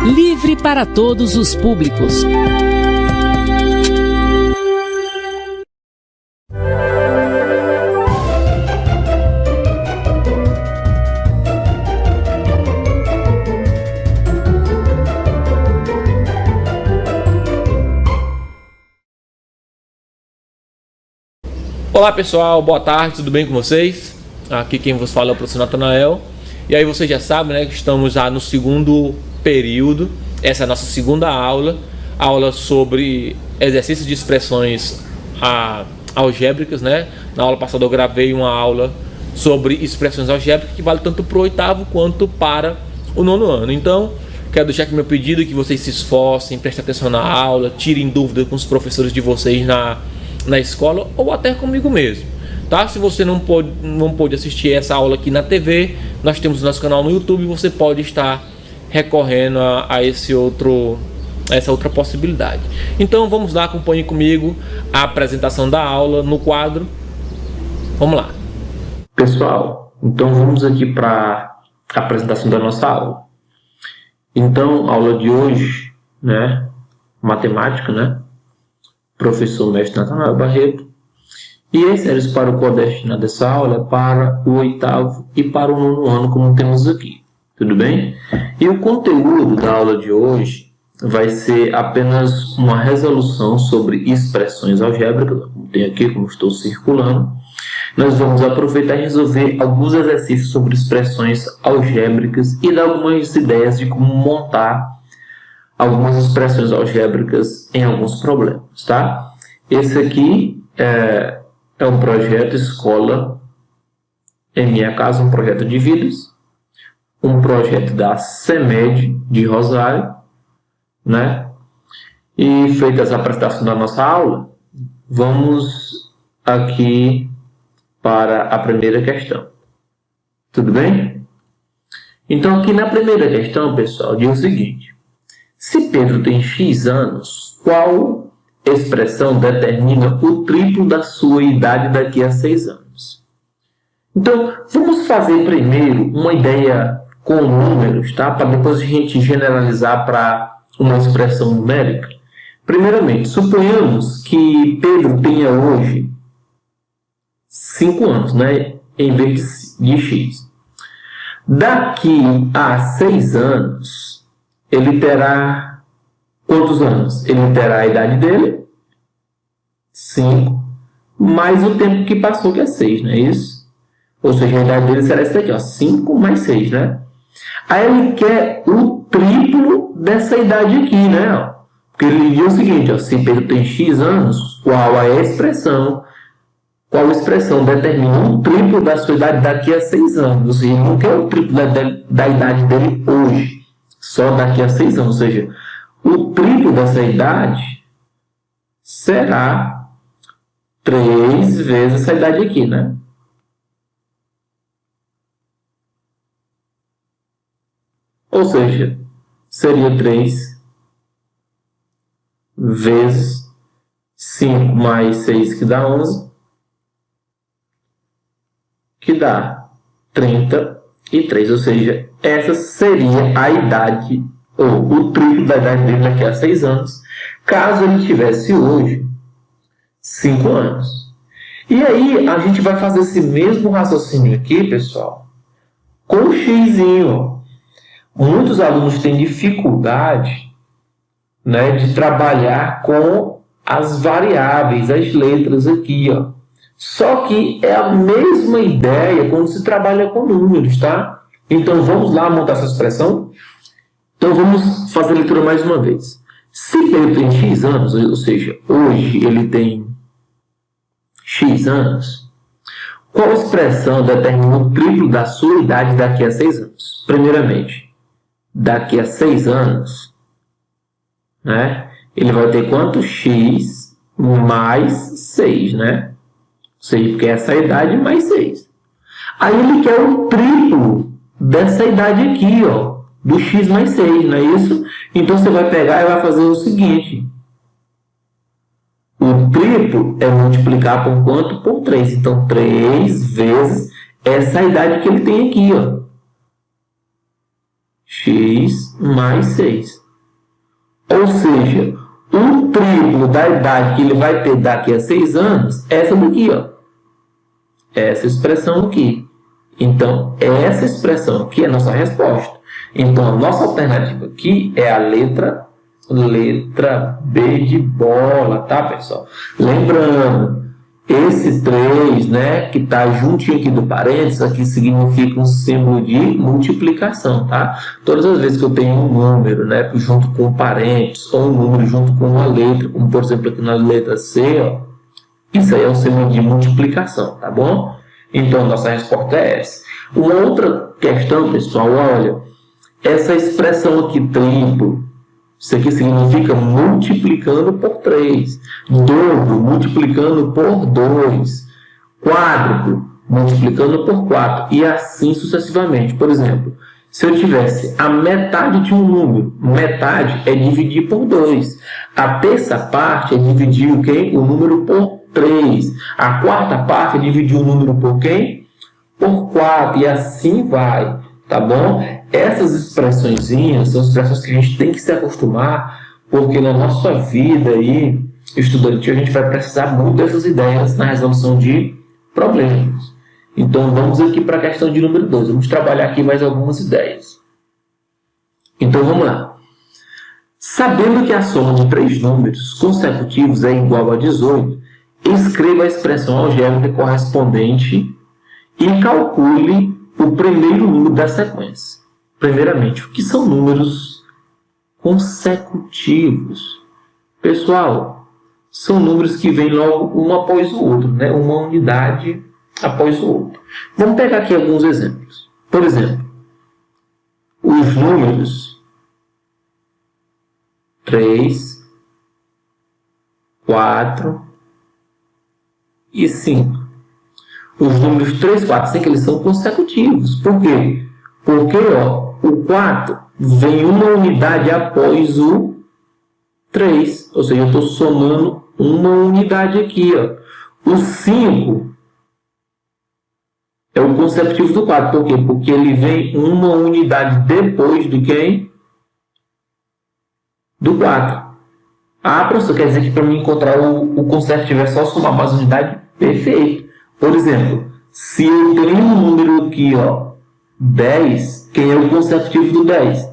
Livre para todos os públicos. Olá pessoal, boa tarde, tudo bem com vocês? Aqui quem vos fala é o professor Natanael. E aí vocês já sabem, né, que estamos já no segundo período. Essa é a nossa segunda aula sobre exercícios de expressões algébricas, né? Na aula passada eu gravei uma aula sobre expressões algébricas que vale tanto para o oitavo quanto para o nono ano. Então, quero deixar aqui meu pedido que vocês se esforcem, prestem atenção na aula, tirem dúvidas com os professores de vocês na escola ou até comigo mesmo, tá? Se você não pôde assistir essa aula aqui na TV, nós temos o nosso canal no YouTube, você pode estar recorrendo a essa outra possibilidade. Então vamos lá, acompanhe comigo a apresentação da aula no quadro. Vamos lá. Pessoal, então vamos aqui para a apresentação da nossa aula. Então, a aula de hoje, né, matemática, né? Professor Mestre Natanael Barreto. E as séries para o qual destinada essa aula é para o oitavo e para o nono ano, como temos aqui. Tudo bem? E o conteúdo da aula de hoje vai ser apenas uma resolução sobre expressões algébricas, como tem aqui, como estou circulando. Nós vamos aproveitar e resolver alguns exercícios sobre expressões algébricas e dar algumas ideias de como montar algumas expressões algébricas em alguns problemas, tá? Esse aqui é um projeto escola, em minha casa, um projeto de vidas, um projeto da CEMED de Rosário, né? E feita essa apresentação da nossa aula, vamos aqui para a primeira questão. Tudo bem? Então, aqui na primeira questão, pessoal, diz o seguinte: se Pedro tem X anos, qual expressão determina o triplo da sua idade daqui a 6 anos? Então, vamos fazer primeiro uma ideia com números, tá? Para depois a gente generalizar para uma expressão numérica. Primeiramente, suponhamos que Pedro tenha hoje 5 anos, né? Em vez de X. Daqui a 6 anos, ele terá quantos anos? Ele terá a idade dele, 5, mais o tempo que passou, que é 6, não é isso? Ou seja, a idade dele será essa daqui, ó, 5 mais 6, né? Aí ele quer o triplo dessa idade aqui, né? Porque ele diz o seguinte, ó, se Pedro tem X anos, qual expressão determina o triplo da sua idade daqui a 6 anos? Ou seja, ele não quer o triplo da idade dele hoje, só daqui a 6 anos. Ou seja, o triplo dessa idade será 3 vezes essa idade aqui, né? Ou seja, seria 3 vezes 5 mais 6, que dá 11, que dá 33. Ou seja, essa seria a idade, ou o triplo da idade dele daqui a 6 anos, caso ele tivesse hoje 5 anos. E aí, a gente vai fazer esse mesmo raciocínio aqui, pessoal, com o xzinho. Muitos alunos têm dificuldade, né, de trabalhar com as variáveis, as letras aqui, ó. Só que é a mesma ideia quando se trabalha com números, tá? Então, vamos lá montar essa expressão? Então, vamos fazer a leitura mais uma vez. Se Pedro tem X anos, ou seja, hoje ele tem X anos, qual expressão determina o triplo da sua idade daqui a 6 anos? Primeiramente, daqui a 6 anos, né, ele vai ter quanto? X mais 6, né? Ou seja, porque essa é a idade mais 6. Aí ele quer o triplo dessa idade aqui, ó, do x mais 6, não é isso? Então você vai pegar e vai fazer o seguinte. O triplo é multiplicar por quanto? Por 3. Então, 3 vezes essa idade que ele tem aqui, ó. X mais 6. Ou seja, o triplo da idade que ele vai ter daqui a 6 anos é essa daqui, ó. Essa expressão aqui. Então, essa expressão aqui é a nossa resposta. Então, a nossa alternativa aqui é a letra B de bola, tá, pessoal? Lembrando, esse 3, né, que está juntinho aqui do parênteses, aqui significa um símbolo de multiplicação, tá? Todas as vezes que eu tenho um número, né, junto com um parênteses, ou um número junto com uma letra, como por exemplo aqui na letra C, ó, isso aí é um símbolo de multiplicação, tá bom? Então, a nossa resposta é essa. Uma outra questão, pessoal, olha, essa expressão aqui, triplo, isso aqui significa multiplicando por 3. Dobro, multiplicando por 2. Quádruplo, multiplicando por 4. E assim sucessivamente. Por exemplo, se eu tivesse a metade de um número, metade é dividir por 2. A terça parte é dividir o quê? O número por 3. A quarta parte é dividir o número por quem? Por 4. E assim vai. Tá bom? Essas expressõezinhas são expressões que a gente tem que se acostumar, porque na nossa vida aí, estudantil, a gente vai precisar muito dessas ideias na resolução de problemas. Então, vamos aqui para a questão de número 2. Vamos trabalhar aqui mais algumas ideias. Então, vamos lá. Sabendo que a soma de 3 números consecutivos é igual a 18, escreva a expressão algébrica correspondente e calcule o primeiro número da sequência. Primeiramente, o que são números consecutivos? Pessoal, são números que vêm logo um após o outro, né? Uma unidade após o outro. Vamos pegar aqui alguns exemplos. Por exemplo, os números 3, 4 e 5. Os números 3, 4, 5, eles são consecutivos. Por quê? Porque ó, o 4 vem uma unidade após o 3. Ou seja, eu estou somando uma unidade aqui. Ó. O 5 é o consecutivo do 4. Por quê? Porque ele vem uma unidade depois do quem? Do 4. Ah, professor, quer dizer que para mim encontrar o consecutivo é só somar mais unidade? Perfeito. Por exemplo, se eu tenho um número aqui, ó, 10, quem é o consecutivo do 10?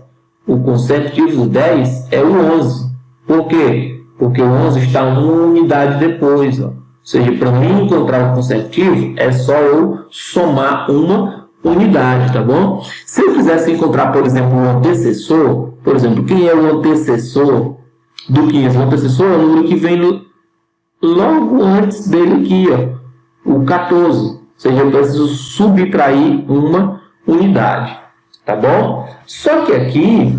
O consecutivo do 10 é o 11. Por quê? Porque o 11 está uma unidade depois. Ó. Ou seja, para mim encontrar o consecutivo, é só eu somar uma unidade, tá bom? Se eu quisesse encontrar, por exemplo, o antecessor, por exemplo, quem é o antecessor do 15? O antecessor é o número que vem logo antes dele aqui, ó. O 14, ou seja, eu preciso subtrair uma unidade, tá bom? Só que aqui,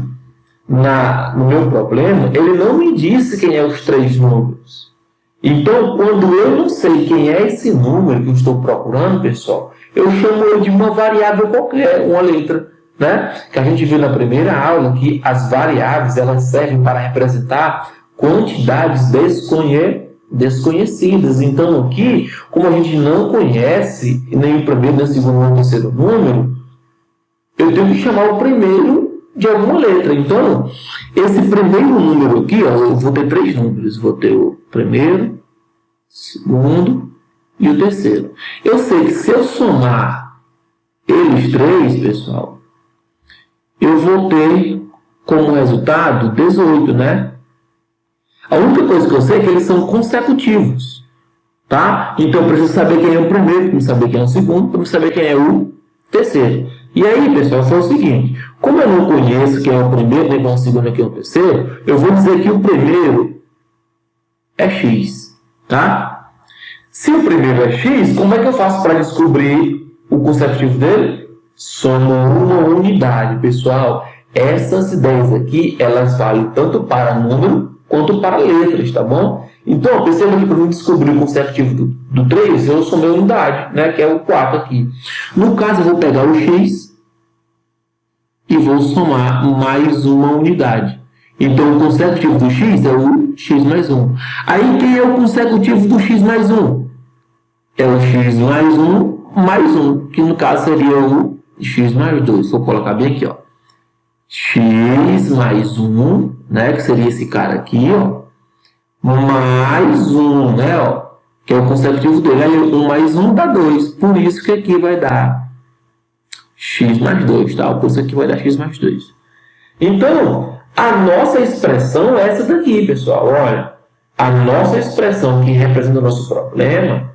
no meu problema, ele não me disse quem é os 3 números. Então, quando eu não sei quem é esse número que eu estou procurando, pessoal, eu chamo ele de uma variável qualquer, uma letra, né? Que a gente viu na primeira aula que as variáveis, elas servem para representar quantidades desconhecidas. Então, aqui, como a gente não conhece nem o primeiro, nem o segundo, nem o terceiro número, eu tenho que chamar o primeiro de alguma letra. Então, esse primeiro número aqui, ó, eu vou ter 3 números. Vou ter o primeiro, segundo e o terceiro. Eu sei que se eu somar eles 3, pessoal, eu vou ter como resultado 18, né? A única coisa que eu sei é que eles são consecutivos, tá? Então, eu preciso saber quem é o primeiro, para me saber quem é o segundo, para me saber quem é o terceiro. E aí, pessoal, foi o seguinte. Como eu não conheço quem é o primeiro, nem quem é o segundo, nem quem é o terceiro, eu vou dizer que o primeiro é x, tá? Se o primeiro é x, como é que eu faço para descobrir o consecutivo dele? Somo uma unidade, pessoal. Essas ideias aqui, elas valem tanto para número quanto para letras, tá bom? Então, perceba que para mim descobrir o consecutivo do 3, eu somei a unidade, né, que é o 4 aqui. No caso, eu vou pegar o x e vou somar mais uma unidade. Então, o consecutivo do x é o x mais 1. Aí, quem é o consecutivo do x mais 1? É o x mais 1, que no caso seria o x mais 2. Vou colocar bem aqui, ó. X mais 1, né, que seria esse cara aqui, ó, mais 1, né, ó, que é o consecutivo dele. Aí 1 mais 1 dá 2. Por isso que aqui vai dar x mais 2, tá? Por isso aqui vai dar x mais 2. Então, a nossa expressão é essa daqui, pessoal. Olha, a nossa expressão que representa o nosso problema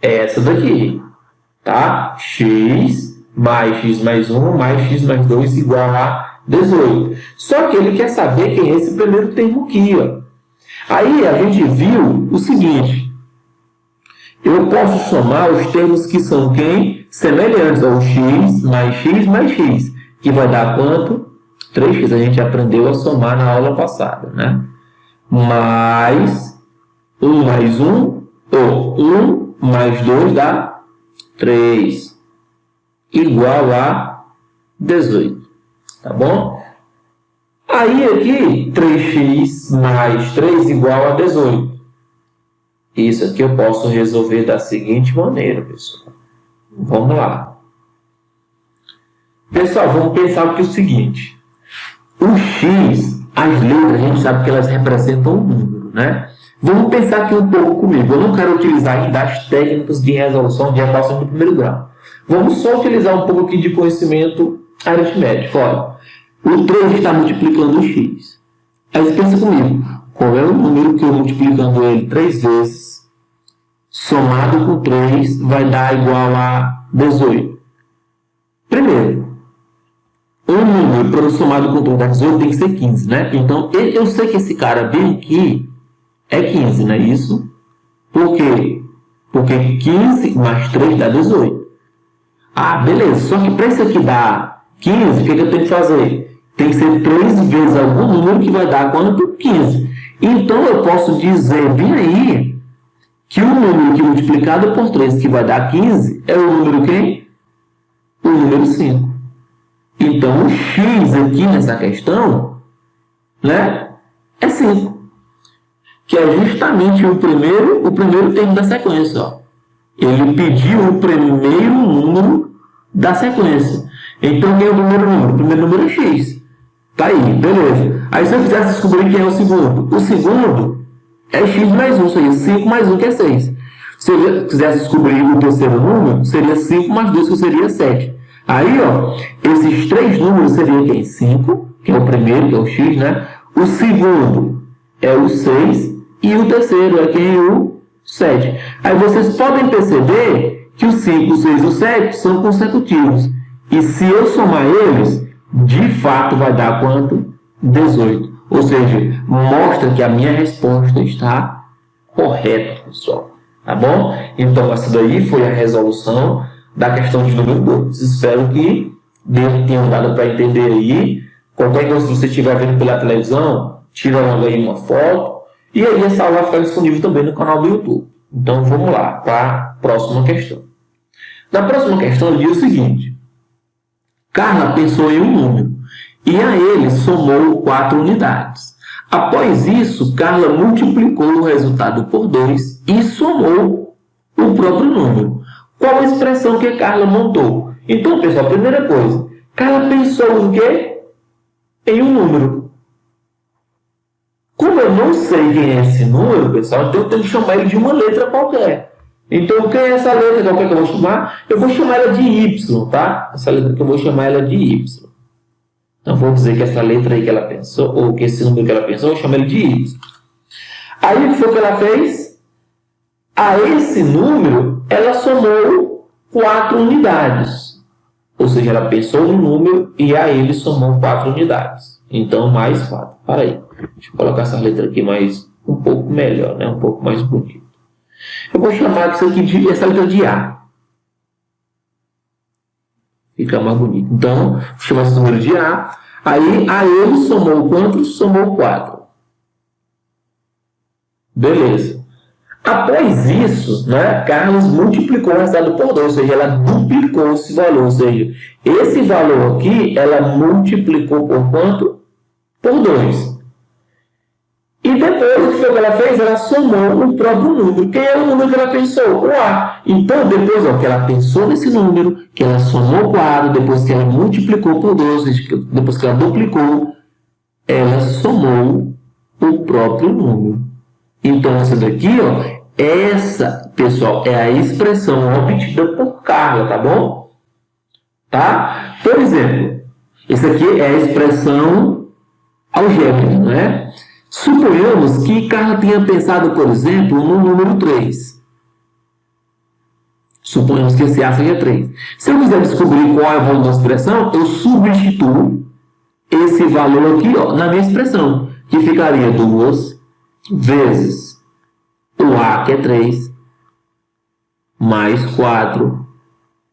é essa daqui, tá? X mais 1 mais x mais 2 igual a 18. Só que ele quer saber quem é esse primeiro termo aqui, ó. Aí a gente viu o seguinte: eu posso somar os termos que são quem? Semelhantes ao x mais x, que vai dar quanto? 3x. A gente aprendeu a somar na aula passada, né? Mais 1 mais 1, ou 1 mais 2 dá 3, igual a 18. Tá bom? Aí aqui, 3x mais 3 igual a 18. Isso aqui eu posso resolver da seguinte maneira, pessoal. Vamos lá. Pessoal, vamos pensar aqui o seguinte. O x, as letras, a gente sabe que elas representam um número, né? Vamos pensar aqui um pouco comigo. Eu não quero utilizar ainda as técnicas de resolução de equação do primeiro grau. Vamos só utilizar um pouco aqui de conhecimento aritmético. Olha, o 3 está multiplicando o x. Aí você pensa comigo, qual é o número que eu multiplicando ele 3 vezes, somado com 3, vai dar igual a 18? Primeiro, um número somado com 3 dá 18 tem que ser 15, né? Então, eu sei que esse cara bem aqui é 15, não é isso? Por quê? Porque 15 mais 3 dá 18. Ah, beleza. Só que para isso aqui dar 15, o que eu tenho que fazer? Tem que ser 3 vezes algum número que vai dar quanto? 15. Então, eu posso dizer bem aí que o número que multiplicado por 3 que vai dar 15 é o número quem? O número 5. Então, o x aqui nessa questão, né, é 5. Que é justamente o primeiro termo da sequência. Ó. Ele pediu o primeiro número da sequência. Então, quem é o primeiro número? O primeiro número é x. Tá aí, beleza. Aí, se eu quisesse descobrir quem é o segundo? O segundo é x mais 1, ou seja, 5 mais 1, que é 6. Se eu quisesse descobrir o terceiro número, seria 5 mais 2, que seria 7. Aí, ó, esses três números seriam quem? 5, que é o primeiro, que é o x, né? O segundo é o 6 e o terceiro é quem? O 7. Aí vocês podem perceber que o 5, o 6 e o 7 são consecutivos. E se eu somar eles, de fato vai dar quanto? 18. Ou seja, mostra que a minha resposta está correta, pessoal. Tá bom? Então, essa daí foi a resolução da questão de número 2. Espero que tenham dado para entender aí. Qualquer coisa que você estiver vendo pela televisão, tira logo aí uma foto. E aí essa aula vai ficar disponível também no canal do YouTube. Então vamos lá para a próxima questão. Na próxima questão ele diz o seguinte. Carla pensou em um número e a ele somou 4 unidades. Após isso, Carla multiplicou o resultado por 2 e somou o próprio número. Qual a expressão que Carla montou? Então, pessoal, primeira coisa. Carla pensou em quê? Em um número. Como eu não sei quem é esse número, pessoal, então eu tenho que chamar ele de uma letra qualquer. Então, quem é essa letra qualquer que eu vou chamar? Eu vou chamar ela de Y, tá? Essa letra que eu vou chamar ela de Y. Então, vou dizer que essa letra aí que ela pensou, ou que esse número que ela pensou, eu chamo ele de Y. Aí, o que foi que ela fez? A esse número, ela somou 4 unidades. Ou seja, ela pensou no número e a ele somou 4 unidades. Então, mais 4. Para aí. Deixa eu colocar essa letra aqui mais, um pouco melhor, né? Um pouco mais bonito. Eu vou chamar isso aqui de, essa letra de A. Fica mais bonito. Então, vou chamar esse número de A. Aí, a ele somou quantos? Somou 4. Beleza. Após isso, né, Carlos multiplicou o resultado por 2, ou seja, ela duplicou esse valor, ou seja, esse valor aqui, ela multiplicou por quanto? Por 2. E depois, o que foi que ela fez? Ela somou o próprio número. Quem é o número que ela pensou? O A. Então, depois que ela pensou nesse número, que ela somou o A, depois que ela multiplicou por 2, ou seja, depois que ela duplicou, ela somou o próprio número. Então, essa daqui, ó, essa, pessoal, é a expressão obtida por Carla, tá bom? Tá? Por exemplo, essa aqui é a expressão algébrica, né? Suponhamos que Carla tenha pensado, por exemplo, no número 3. Suponhamos que esse A seja 3. Se eu quiser descobrir qual é o valor da expressão, eu substituo esse valor aqui, ó, na minha expressão, que ficaria 2 vezes o A, que é 3, mais 4,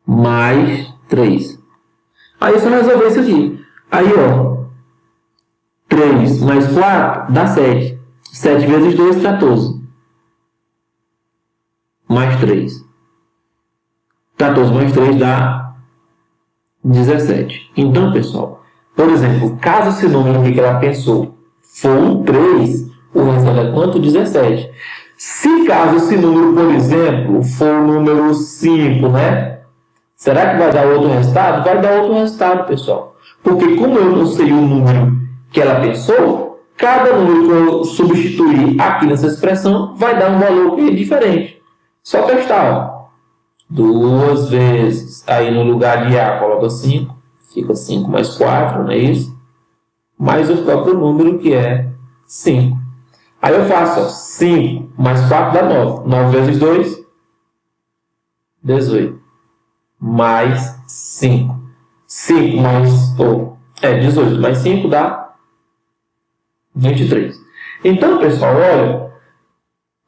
mais 3. Aí eu só resolver isso aqui. Aí, ó, 3 mais 4 dá 7. 7 vezes 2, 14. Mais 3. 14 mais 3 dá 17. Então, pessoal, por exemplo, caso esse número que ela pensou for um 3, o resultado é quanto? 17. Se caso esse número, por exemplo, for o número 5, né? Será que vai dar outro resultado? Vai dar outro resultado, pessoal. Porque como eu não sei o número que ela pensou, cada número que eu substituir aqui nessa expressão vai dar um valor que é diferente. Só testar, ó. 2 vezes, aí no lugar de A coloca 5, fica 5 mais 4, não é isso? Mais o próprio número que é 5. Aí eu faço, ó, 5 mais 4 dá 9. 9 vezes 2, 18. Mais 5. 5 mais, 18, mais 5 dá 23. Então, pessoal, olha,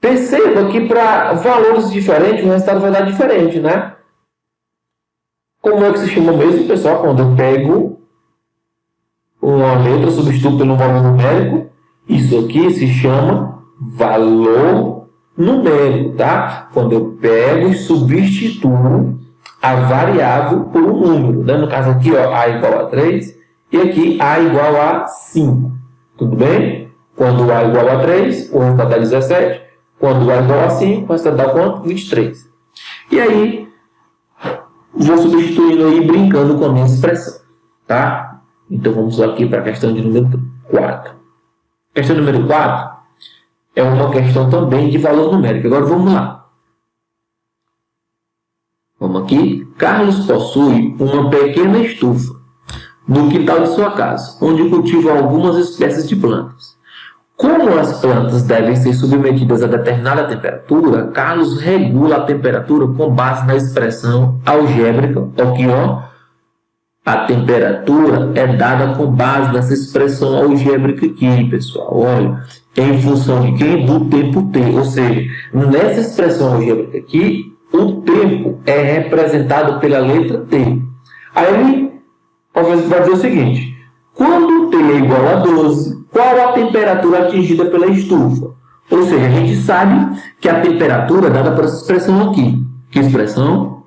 perceba que para valores diferentes o resultado vai dar diferente, né? Como é que se chama mesmo, pessoal? Quando eu pego uma letra, substituo pelo valor numérico, isso aqui se chama valor numérico, tá? Quando eu pego e substituo a variável por um número, né? No caso aqui, ó, A igual a 3 e aqui A igual a 5. Tudo bem? Quando A igual a 3, o resultado dá 17. Quando A igual a 5, o resultado dá quanto? 23. E aí, vou substituindo aí, brincando com a minha expressão, tá? Então, vamos aqui para a questão de número 4. Questão número 4 é uma questão também de valor numérico. Agora, vamos lá. Vamos aqui. Carlos possui uma pequena estufa no quintal de sua casa, onde cultiva algumas espécies de plantas. Como as plantas devem ser submetidas a determinada temperatura, Carlos regula a temperatura com base na expressão algébrica, aqui, ó. A temperatura é dada com base nessa expressão algébrica aqui, pessoal. Olha, em função de quem? Do tempo T. Ou seja, nessa expressão algébrica aqui, o tempo é representado pela letra T. Aí ele vai dizer o seguinte: quando T é igual a 12, qual a temperatura atingida pela estufa? Ou seja, a gente sabe que a temperatura é dada por essa expressão aqui. Que expressão?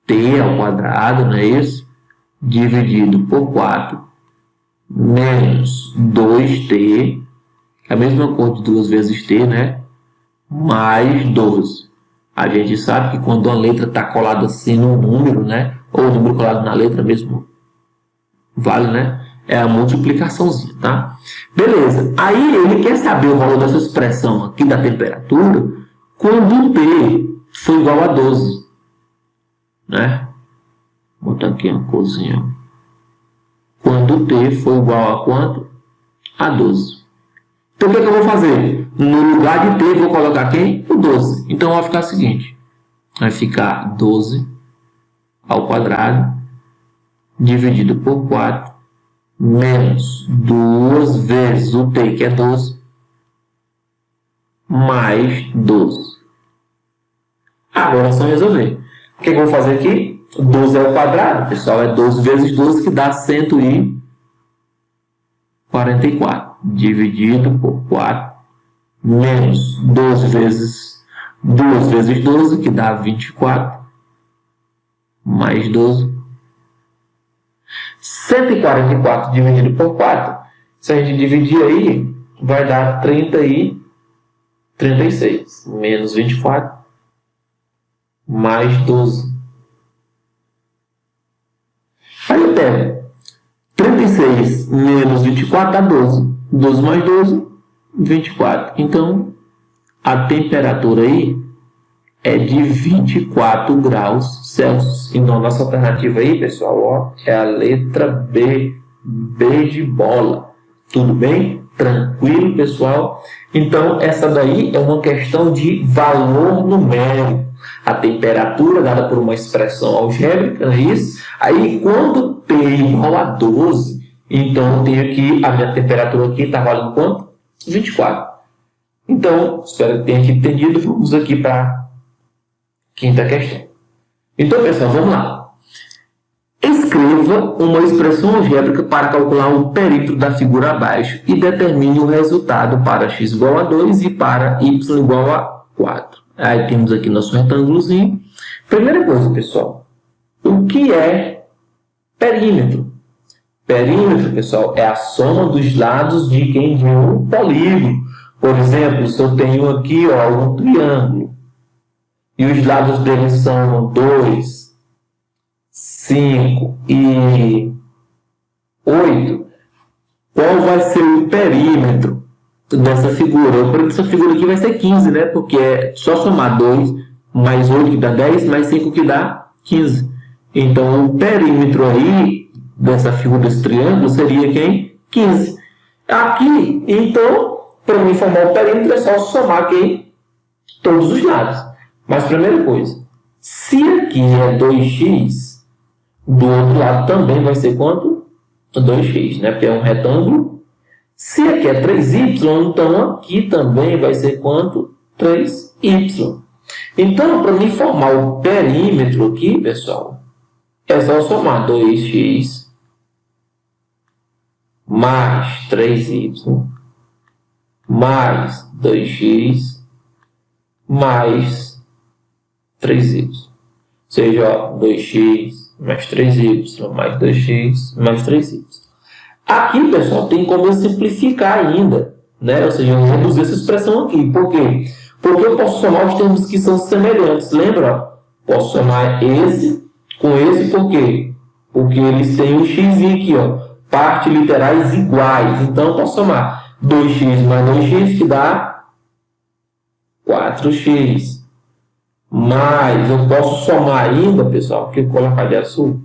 T ao quadrado, não é isso? Dividido por 4 menos 2T, é a mesma coisa de 2 vezes T, né? Mais 12. A gente sabe que quando a letra está colada assim no número, né? Ou o número colado na letra mesmo, vale, né? É a multiplicaçãozinha, tá? Beleza. Aí ele quer saber o valor dessa expressão aqui da temperatura quando T for igual a 12, né? Vou botar aqui uma corzinha. Quando T for igual a quanto? A 12. Então, o que é que eu vou fazer? No lugar de T, eu vou colocar quem? O 12. Então, vai ficar o seguinte. Vai ficar 12 ao quadrado dividido por 4 menos 2 vezes o T, que é 12, mais 12. Agora é só resolver. O que é que eu vou fazer aqui? 12 ao quadrado, pessoal, é 12 vezes 12, que dá 144. Dividido por 4, menos 12 vezes 2 vezes 12, que dá 24, mais 12. 144 dividido por 4, se a gente dividir aí, vai dar 36, menos 24, mais 12. Aí eu pego 36 menos 24 dá 12. 12 mais 12, 24. Então, a temperatura aí é de 24 graus Celsius. Então, a nossa alternativa aí, pessoal, ó, é a letra B. B de bola. Tudo bem? Tranquilo, pessoal? Então, essa daí é uma questão de valor numérico. A temperatura dada por uma expressão algébrica, não é isso? Aí, quando T igual a 12, então eu tenho que a minha temperatura aqui está valendo quanto? 24. Então, espero que tenha entendido. Vamos aqui para a quinta questão. Então, pessoal, vamos lá. Escreva uma expressão algébrica para calcular o perímetro da figura abaixo e determine o resultado para x igual a 2 e para y igual a 4. Aí temos aqui nosso retângulozinho. Primeira coisa, pessoal, o que é perímetro? Perímetro, pessoal, é a soma dos lados de quem? De um polígono. Por exemplo, se eu tenho aqui ó, um triângulo e os lados dele são 2, 5 e 8, qual vai ser o perímetro dessa figura? O perímetro dessa figura aqui vai ser 15, né? Porque é só somar 2 mais 8 que dá 10, mais 5 que dá 15. Então, o perímetro aí dessa figura desse triângulo seria quem? 15. Aqui, então, para me formar o perímetro é só somar quem? Todos os lados. Mas, primeira coisa, se aqui é 2x, do outro lado também vai ser quanto? 2x, né? Porque é um retângulo. Se aqui é 3y, então aqui também vai ser quanto? 3y. Então, para me formar o perímetro aqui, pessoal, é só somar 2x mais 3y mais 2x mais 3y. Ou seja, ó, 2x mais 3y mais 2x mais 3y. Aqui, pessoal, tem como eu simplificar ainda, né? Ou seja, eu reduzir essa expressão aqui. Por quê? Porque eu posso somar os termos que são semelhantes. Lembra? Posso somar esse com esse, por quê? Porque eles têm um x aqui, ó, partes literais iguais. Então, eu posso somar 2x mais 2x, que dá 4x. Mas eu posso somar ainda, pessoal, que eu vou colocar de azul.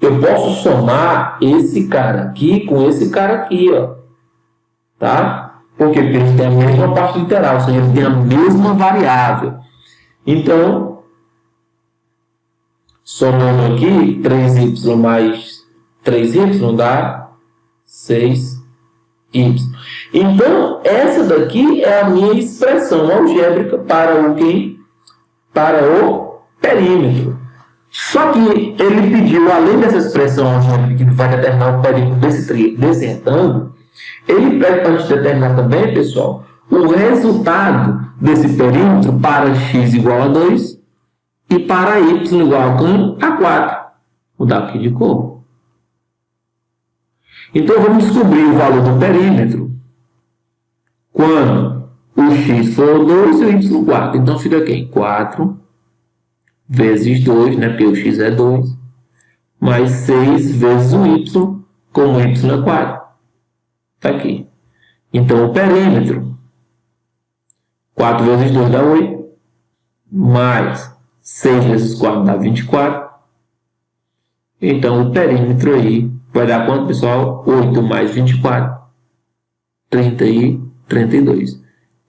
Eu posso somar esse cara aqui com esse cara aqui, ó. Tá? Por quê? Porque eles têm a mesma parte literal, ou seja, eles têm a mesma variável. Então, somando aqui, 3y mais 3y dá 6y. Então, essa daqui é a minha expressão algébrica para o quê? Para o perímetro. Só que ele pediu, além dessa expressão algébrica que vai determinar o perímetro desse retângulo, ele pede para a gente determinar também, pessoal, o resultado desse perímetro para x igual a 2 e para y igual a 4. Vou dar aqui de cor. Então, vamos descobrir o valor do perímetro quando o x for 2 e o y 4. Então, fica aqui 4 vezes 2, né, porque o x é 2, mais 6 vezes o y, como o y é 4. Está aqui. Então, o perímetro, 4 vezes 2 dá 8, mais 6 vezes 4 dá 24. Então, o perímetro aí vai dar quanto, pessoal? 8 mais 24, 30 e 32.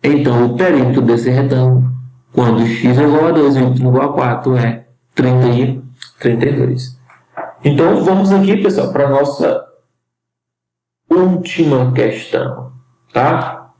Então, o perímetro desse retângulo, quando x é igual a 2 e y igual a 4, é 30 e 32. Então, vamos aqui, pessoal, para a nossa última questão, tá?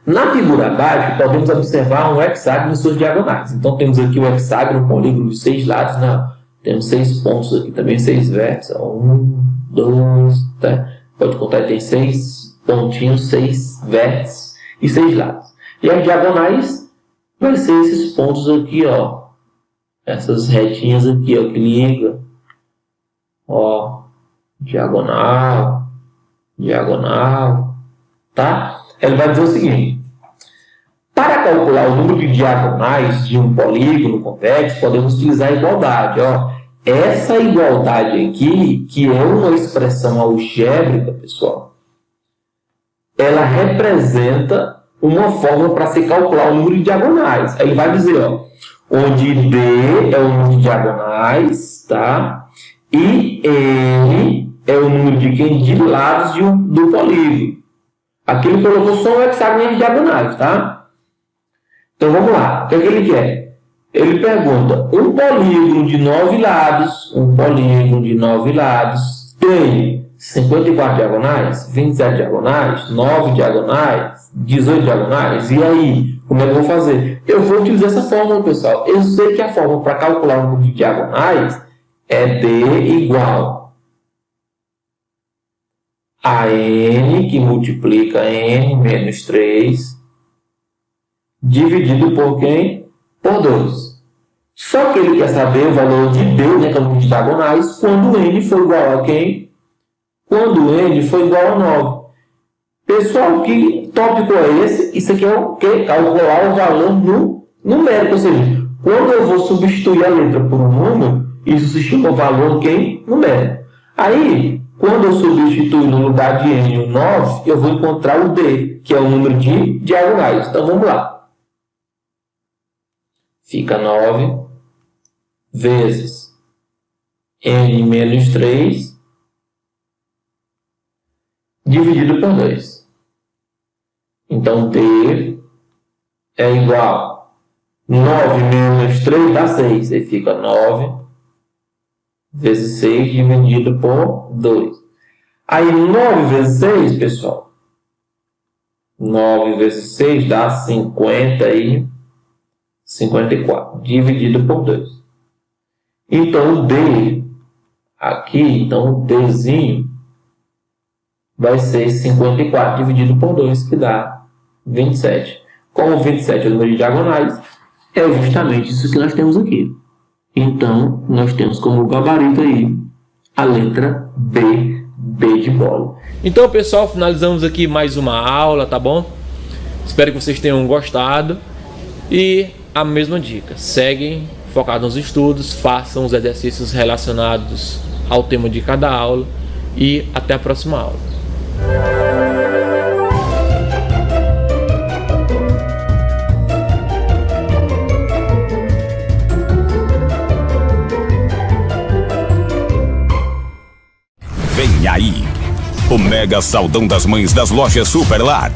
Na figura abaixo, podemos observar um hexágono e suas diagonais. Então, temos aqui o hexágono, um polígono de 6 lados, né? Temos 6 pontos aqui, também 6 vértices. 1, 2, tá? Pode contar, tem 6 pontinhos, 6 vértices e 6 lados. E as diagonais vai ser esses pontos aqui, ó. Essas retinhas aqui, ó, que liga. Ó, diagonal, diagonal, tá? Ele vai dizer o seguinte: para calcular o número de diagonais de um polígono convexo, podemos utilizar a igualdade, ó. Essa igualdade aqui, que é uma expressão algébrica, pessoal, ela representa uma forma para se calcular o número de diagonais. Aí ele vai dizer, ó, onde D é o número de diagonais, tá? E N é o número de lados do polígono. Aqui ele colocou só o hexágono e as diagonais, tá? Então vamos lá. O que é que ele quer? Ele pergunta: um polígono de 9 lados, tem 54 diagonais, 27 diagonais, 9 diagonais, 18 diagonais. E aí, como é que eu vou fazer? Eu vou utilizar essa fórmula, pessoal. Eu sei que a fórmula para calcular o número de diagonais é D igual a N, que multiplica N menos 3, dividido por quem? Por 2. Só que ele quer saber o valor de D, né, que é o número de diagonais, quando N for igual a quem? Quando N for igual a 9. Pessoal, que tópico é esse? Isso aqui é o quê? Calcular o valor numérico, ou seja, quando eu vou substituir a letra por um número, isso se chama valor quem? Numérico. Aí, quando eu substituir no lugar de N o 9, eu vou encontrar o D, que é o número de diagonais. Então, vamos lá. Fica 9 vezes N menos 3 dividido por 2. Então, D é igual a 9 menos 3 dá 6. Aí fica 9 vezes 6 dividido por 2. Aí 9 vezes 6, pessoal. 9 vezes 6 dá 54 dividido por 2. Então o D aqui, então o Dzinho vai ser 54 dividido por 2, que dá 27. Como 27 é o número de diagonais, é justamente isso que nós temos aqui. Então, nós temos como gabarito aí a letra B, B de bola. Então, pessoal, finalizamos aqui mais uma aula, tá bom? Espero que vocês tenham gostado. E a mesma dica, seguem focados nos estudos, façam os exercícios relacionados ao tema de cada aula e até a próxima aula. Vem aí, o Mega Saldão das Mães das Lojas Superlar.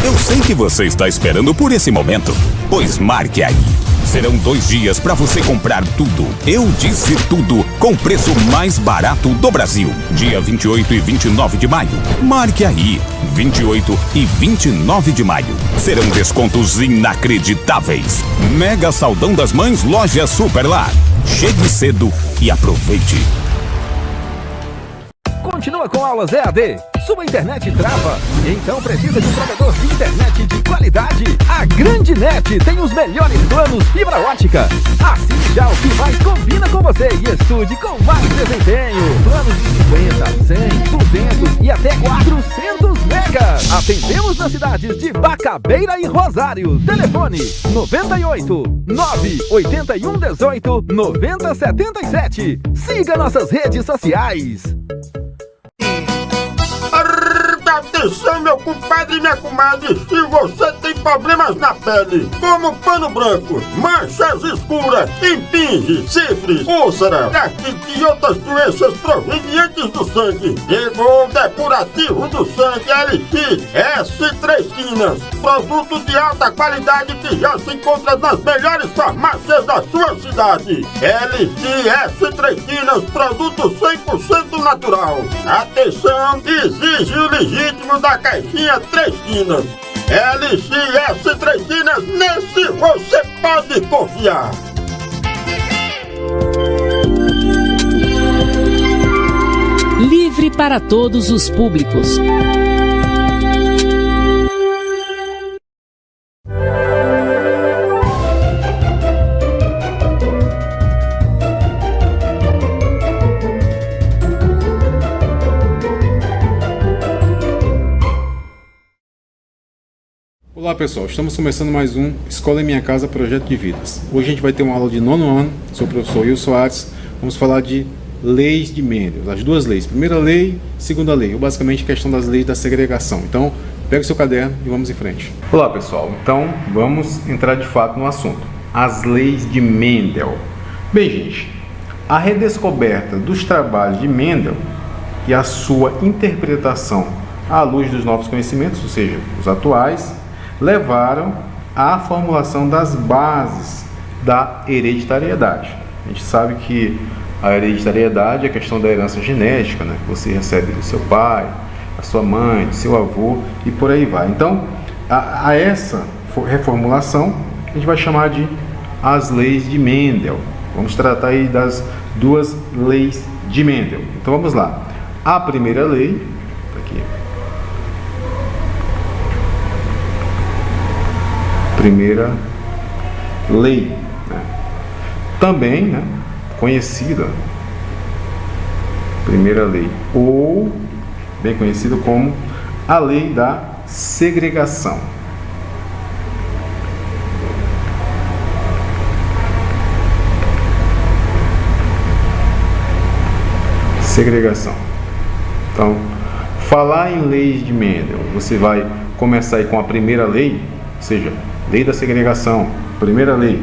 Eu sei que você está esperando por esse momento, pois marque aí. Serão 2 dias para você comprar tudo. Eu disse tudo, com preço mais barato do Brasil. Dia 28 e 29 de maio. Marque aí, 28 e 29 de maio. Serão descontos inacreditáveis. Mega Saldão das Mães Lojas Superlar. Chegue cedo e aproveite. Continua com aulas EAD? Sua internet trava? Então precisa de um provedor de internet de qualidade? A Grande Net tem os melhores planos fibra ótica. Assine já o que mais combina com você e estude com mais desempenho. Planos de 50, 100, 200 e até 400 megas. Atendemos nas cidades de Bacabeira e Rosário. Telefone 98 981 18 90 77. Siga nossas redes sociais. Atenção, meu compadre e minha comadre, se você tem problemas na pele, como pano branco, manchas escuras, impinge, chifres, úlcera, gastrite e outras doenças provenientes do sangue, chegou o depurativo do sangue LX S3 Quinas, produto de alta qualidade que já se encontra nas melhores farmácias da sua cidade. LX S3 Quinas, produto 100% natural. Atenção, exige o legítimo da caixinha 3 quinas. LX S3 Quinas, nesse você pode confiar. Livre para todos os públicos. Olá pessoal, estamos começando mais um Escola em Minha Casa Projeto de Vidas. Hoje a gente vai ter uma aula de 9º ano, sou o professor Will Soares. Vamos falar de leis de Mendel, as duas leis, primeira lei, segunda lei, ou basicamente a questão das leis da segregação. Então, pega o seu caderno e vamos em frente. Olá pessoal, então vamos entrar de fato no assunto, as leis de Mendel. Bem gente, a redescoberta dos trabalhos de Mendel e a sua interpretação à luz dos novos conhecimentos, ou seja, os atuais, levaram à formulação das bases da hereditariedade. A gente sabe que a hereditariedade é a questão da herança genética, né? Que você recebe do seu pai, da sua mãe, do seu avô e por aí vai. Então, a essa reformulação a gente vai chamar de as leis de Mendel. Vamos tratar aí das duas leis de Mendel. Então vamos lá. A primeira lei, aqui. Primeira lei, né? Também, né, conhecida, primeira lei, ou bem conhecida como a lei da segregação. Segregação. Então, falar em leis de Mendel, você vai começar aí com a primeira lei, ou seja, lei da segregação, primeira lei,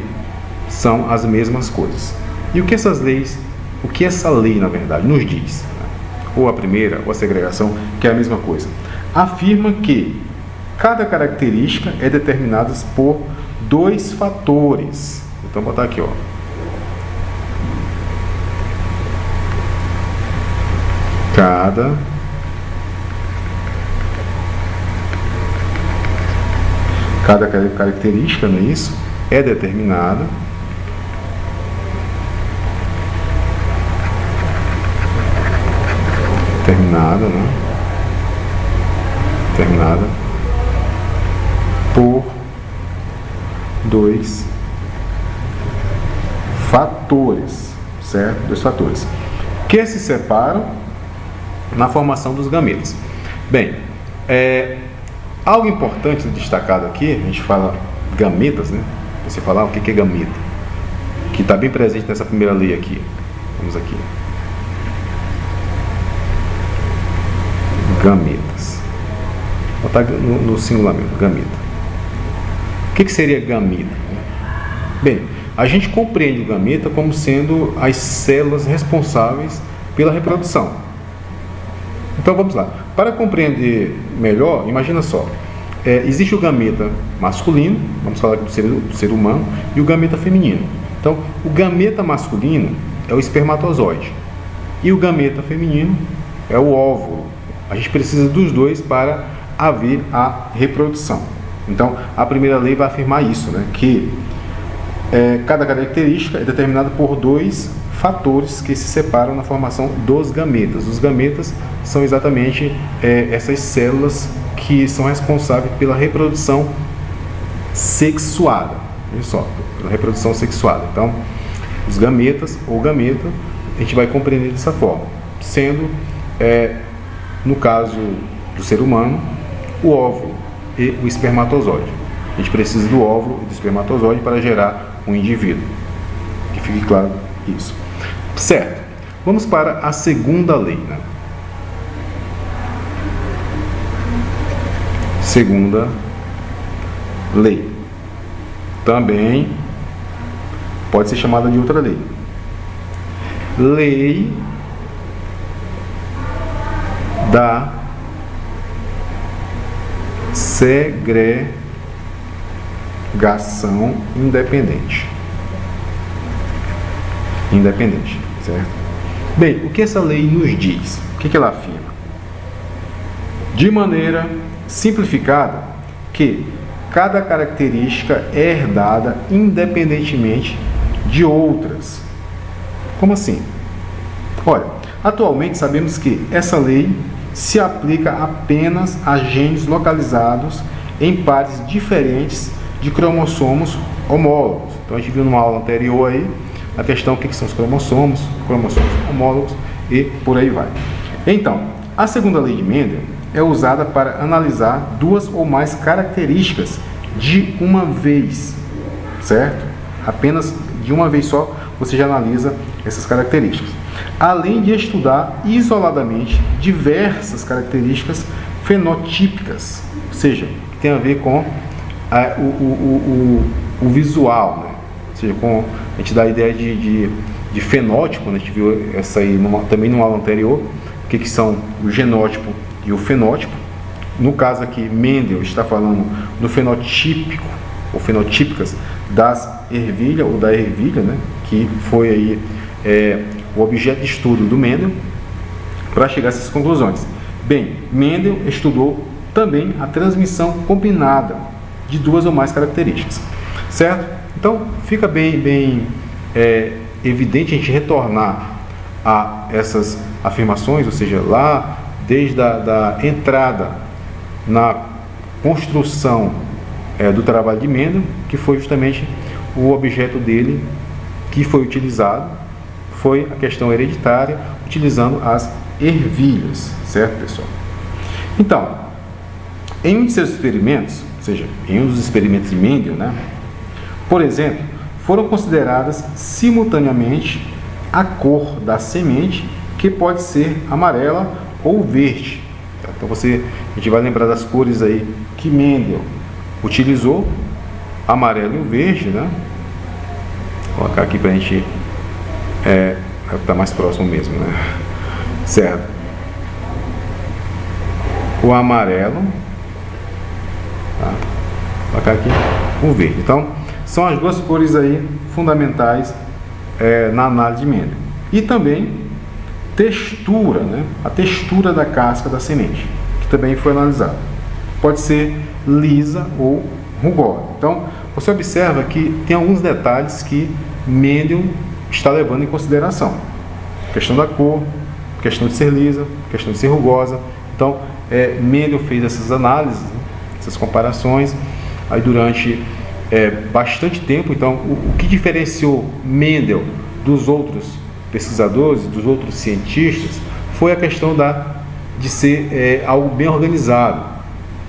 são as mesmas coisas. E o que essa lei, na verdade, nos diz? Ou a primeira, ou a segregação, que é a mesma coisa. Afirma que cada característica é determinada por dois fatores. Então, vou botar aqui, ó. Cada característica, não é isso? É determinada por dois fatores, certo? Dois fatores que se separam na formação dos gametas. Bem, algo importante destacado aqui, a gente fala gametas, né? Você falar o que é gameta, que está bem presente nessa primeira lei aqui. Vamos aqui. Gametas. Vou botar no singulamento, gameta. O que seria gameta? Bem, a gente compreende o gameta como sendo as células responsáveis pela reprodução. Então vamos lá. Para compreender melhor, imagina só. Existe o gameta masculino, vamos falar aqui do ser humano, e o gameta feminino. Então, o gameta masculino é o espermatozoide e o gameta feminino é o óvulo. A gente precisa dos dois para haver a reprodução. Então, a primeira lei vai afirmar isso, né? Que cada característica é determinada por dois fatores que se separam na formação dos gametas. Os gametas são exatamente essas células que são responsáveis pela reprodução sexuada. Olha só, pela reprodução sexuada. Então, os gametas ou gameta, a gente vai compreender dessa forma, sendo, no caso do ser humano, o óvulo e o espermatozoide. A gente precisa do óvulo e do espermatozoide para gerar um indivíduo. Que fique claro isso. Certo. Vamos para a segunda lei, né? Segunda lei. Também pode ser chamada de outra lei. Lei da segregação independente. Certo? Bem, o que essa lei nos diz? O que ela afirma? De maneira simplificada, que cada característica é herdada independentemente de outras. Como assim? Olha, atualmente sabemos que essa lei se aplica apenas a genes localizados em pares diferentes de cromossomos homólogos. Então a gente viu numa aula anterior aí a questão o que são os cromossomos homólogos e por aí vai. Então, a segunda lei de Mendel é usada para analisar duas ou mais características de uma vez, certo? Apenas de uma vez só você já analisa essas características. Além de estudar isoladamente diversas características fenotípicas, ou seja, que tem a ver com o visual, né? Ou seja, a gente dá a ideia de fenótipo, né? A gente viu essa aí também no aula anterior, o que são o genótipo e o fenótipo. No caso aqui, Mendel está falando do fenotípico, ou fenotípicas, das ervilhas, ou da ervilha, né? Que foi aí o objeto de estudo do Mendel, para chegar a essas conclusões. Bem, Mendel estudou também a transmissão combinada de duas ou mais características, certo? Então, fica bem evidente a gente retornar a essas afirmações, ou seja, lá desde da entrada na construção do trabalho de Mendel, que foi justamente o objeto dele que foi utilizado, foi a questão hereditária, utilizando as ervilhas, certo, pessoal? Então, em um de seus experimentos, ou seja, em um dos experimentos de Mendel, né, por exemplo, foram consideradas simultaneamente a cor da semente, que pode ser amarela ou verde. Então a gente vai lembrar das cores aí que Mendel utilizou, amarelo e o verde, né? Vou colocar aqui para a gente estar mais próximo mesmo, né? Certo? O amarelo, tá? Vou colocar aqui o verde. Então, são as duas cores aí fundamentais na análise de Mendel. E também textura, né? A textura da casca da semente, que também foi analisada. Pode ser lisa ou rugosa. Então, você observa que tem alguns detalhes que Mendel está levando em consideração. Questão da cor, questão de ser lisa, questão de ser rugosa. Então, Mendel fez essas análises, essas comparações, aí durante bastante tempo. Então, o que diferenciou Mendel dos outros pesquisadores, dos outros cientistas, foi a questão de ser algo bem organizado.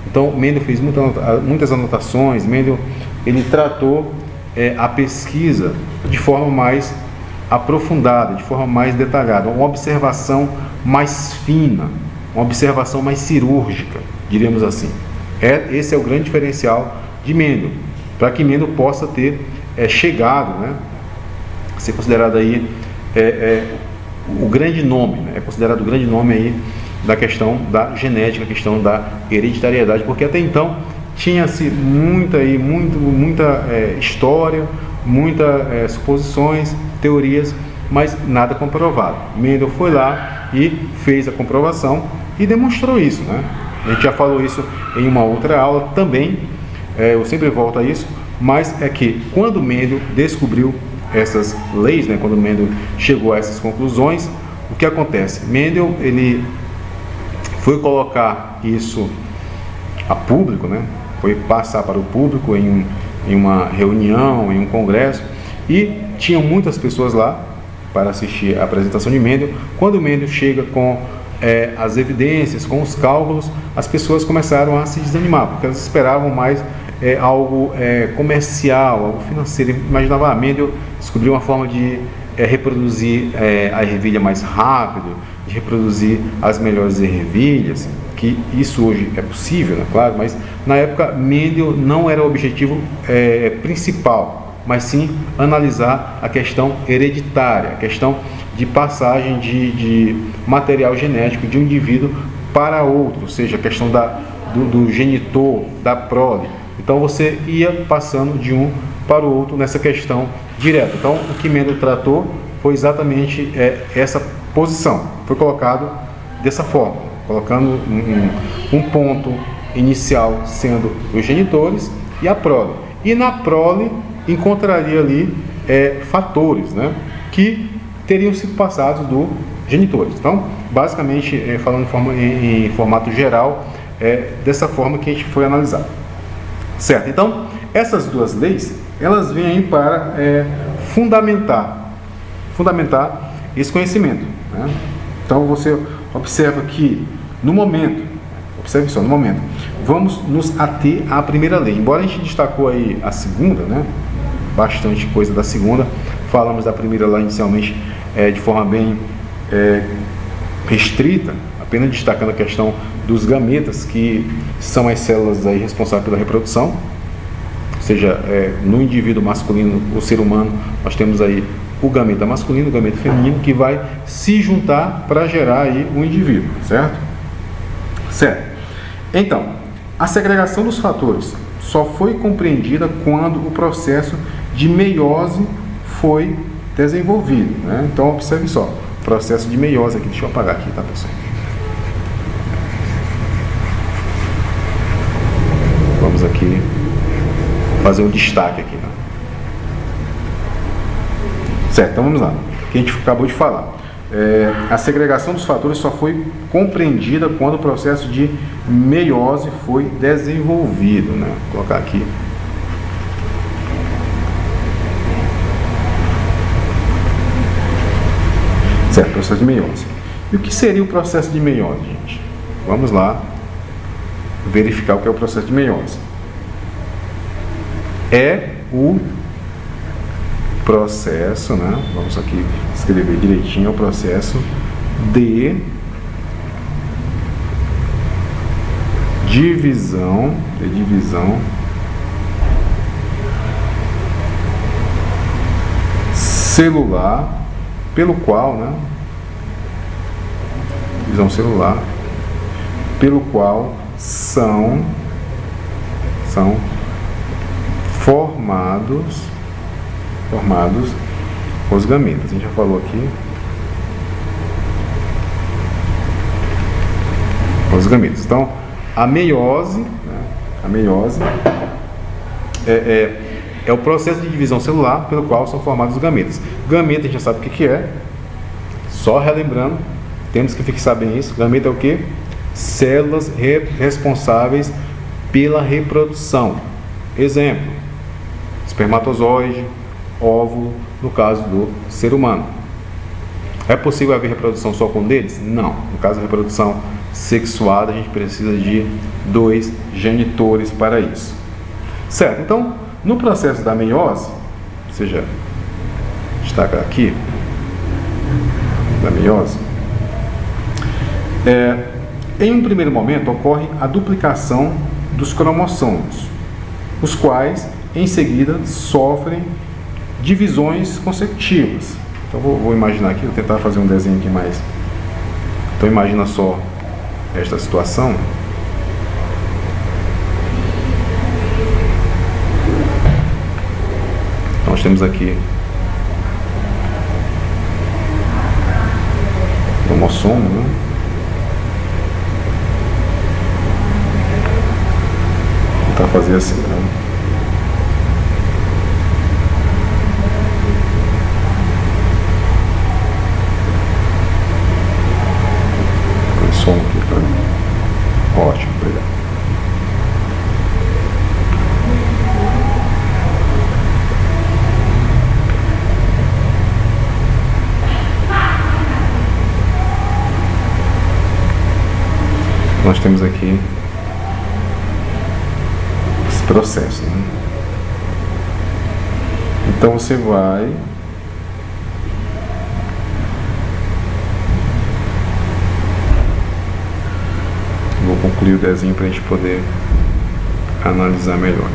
Então, Mendel fez muitas anotações. Mendel ele tratou a pesquisa de forma mais aprofundada, de forma mais detalhada, uma observação mais fina, uma observação mais cirúrgica, diríamos assim. Esse é o grande diferencial de Mendel, para que Mendel possa ter chegado, né, a ser considerado aí o grande nome, né, é considerado o grande nome aí da questão da genética, a questão da hereditariedade, porque até então tinha-se muita história, muitas suposições, teorias, mas nada comprovado. Mendel foi lá e fez a comprovação e demonstrou isso, né? A gente já falou isso em uma outra aula também, eu sempre volto a isso, mas é que quando Mendel descobriu essas leis, né, quando Mendel chegou a essas conclusões, o que acontece? Mendel ele foi colocar isso a público, né? Foi passar para o público em uma reunião, em um congresso, e tinham muitas pessoas lá para assistir a apresentação de Mendel. Quando Mendel chega com as evidências, com os cálculos, as pessoas começaram a se desanimar, porque elas esperavam mais algo comercial, algo financeiro. Imaginava, Mendel descobriu uma forma de reproduzir a ervilha mais rápido, de reproduzir as melhores ervilhas, que isso hoje é possível, né? Claro, mas na época Mendel não era o objetivo principal, mas sim analisar a questão hereditária, a questão de passagem de material genético de um indivíduo para outro, ou seja, a questão do genitor, da prole. Então você ia passando de um para o outro nessa questão direta. Então o que Mendel tratou foi exatamente essa posição, foi colocado dessa forma, colocando um ponto inicial sendo os genitores e a prole. E na prole encontraria ali fatores, né, que teriam sido passados dos genitores. Então, basicamente, falando em formato geral, dessa forma que a gente foi analisar. Certo? Então, essas duas leis, elas vêm para fundamentar esse conhecimento, né? Então, você observa que no momento, observe só, no momento, vamos nos ater à primeira lei. Embora a gente destacou aí a segunda, né? Bastante coisa da segunda, falamos da primeira lá inicialmente de forma bem restrita, apenas destacando a questão dos gametas, que são as células aí responsáveis pela reprodução. Ou seja, no indivíduo masculino, o ser humano, nós temos aí o gameta masculino, o gameta feminino, que vai se juntar para gerar aí um indivíduo, certo? Certo. Então, a segregação dos fatores só foi compreendida quando o processo de meiose foi desenvolvido, né? Então, observe só, o processo de meiose aqui, deixa eu apagar aqui, tá, pessoal? Vamos aqui fazer um destaque aqui, né? Certo, então vamos lá. O que a gente acabou de falar. A segregação dos fatores só foi compreendida quando o processo de meiose foi desenvolvido, né? Vou colocar aqui. Certo, processo de meiose. E o que seria o processo de meiose, gente? Vamos lá verificar o que é o processo de meiose. É o processo, né? Vamos aqui escrever direitinho, o processo de divisão celular, pelo qual, né? Divisão celular, pelo qual são formados os gametas. A gente já falou aqui. Os gametas. Então, a meiose, né? A meiose é o processo de divisão celular pelo qual são formados os gametas. Gameta a gente já sabe o que é. Só relembrando, temos que fixar bem isso. Gameta é o que? Células responsáveis pela reprodução. Exemplo: espermatozoide, óvulo, no caso do ser humano. É possível haver reprodução só com um deles? Não. No caso da reprodução sexuada, a gente precisa de 2 genitores para isso. Certo? Então, no processo da meiose, ou seja, destacar aqui, da meiose, em um primeiro momento ocorre a duplicação dos cromossomos, os quais em seguida sofrem divisões consecutivas. Então vou imaginar aqui, vou tentar fazer um desenho aqui mais. Então imagina só esta situação. Nós temos aqui cromossomo, né? Vou tentar fazer assim, né? Som aqui, tá? Ótimo, obrigado. Nós temos aqui esse processo, né? Então você vai vou concluir o desenho para a gente poder analisar melhor.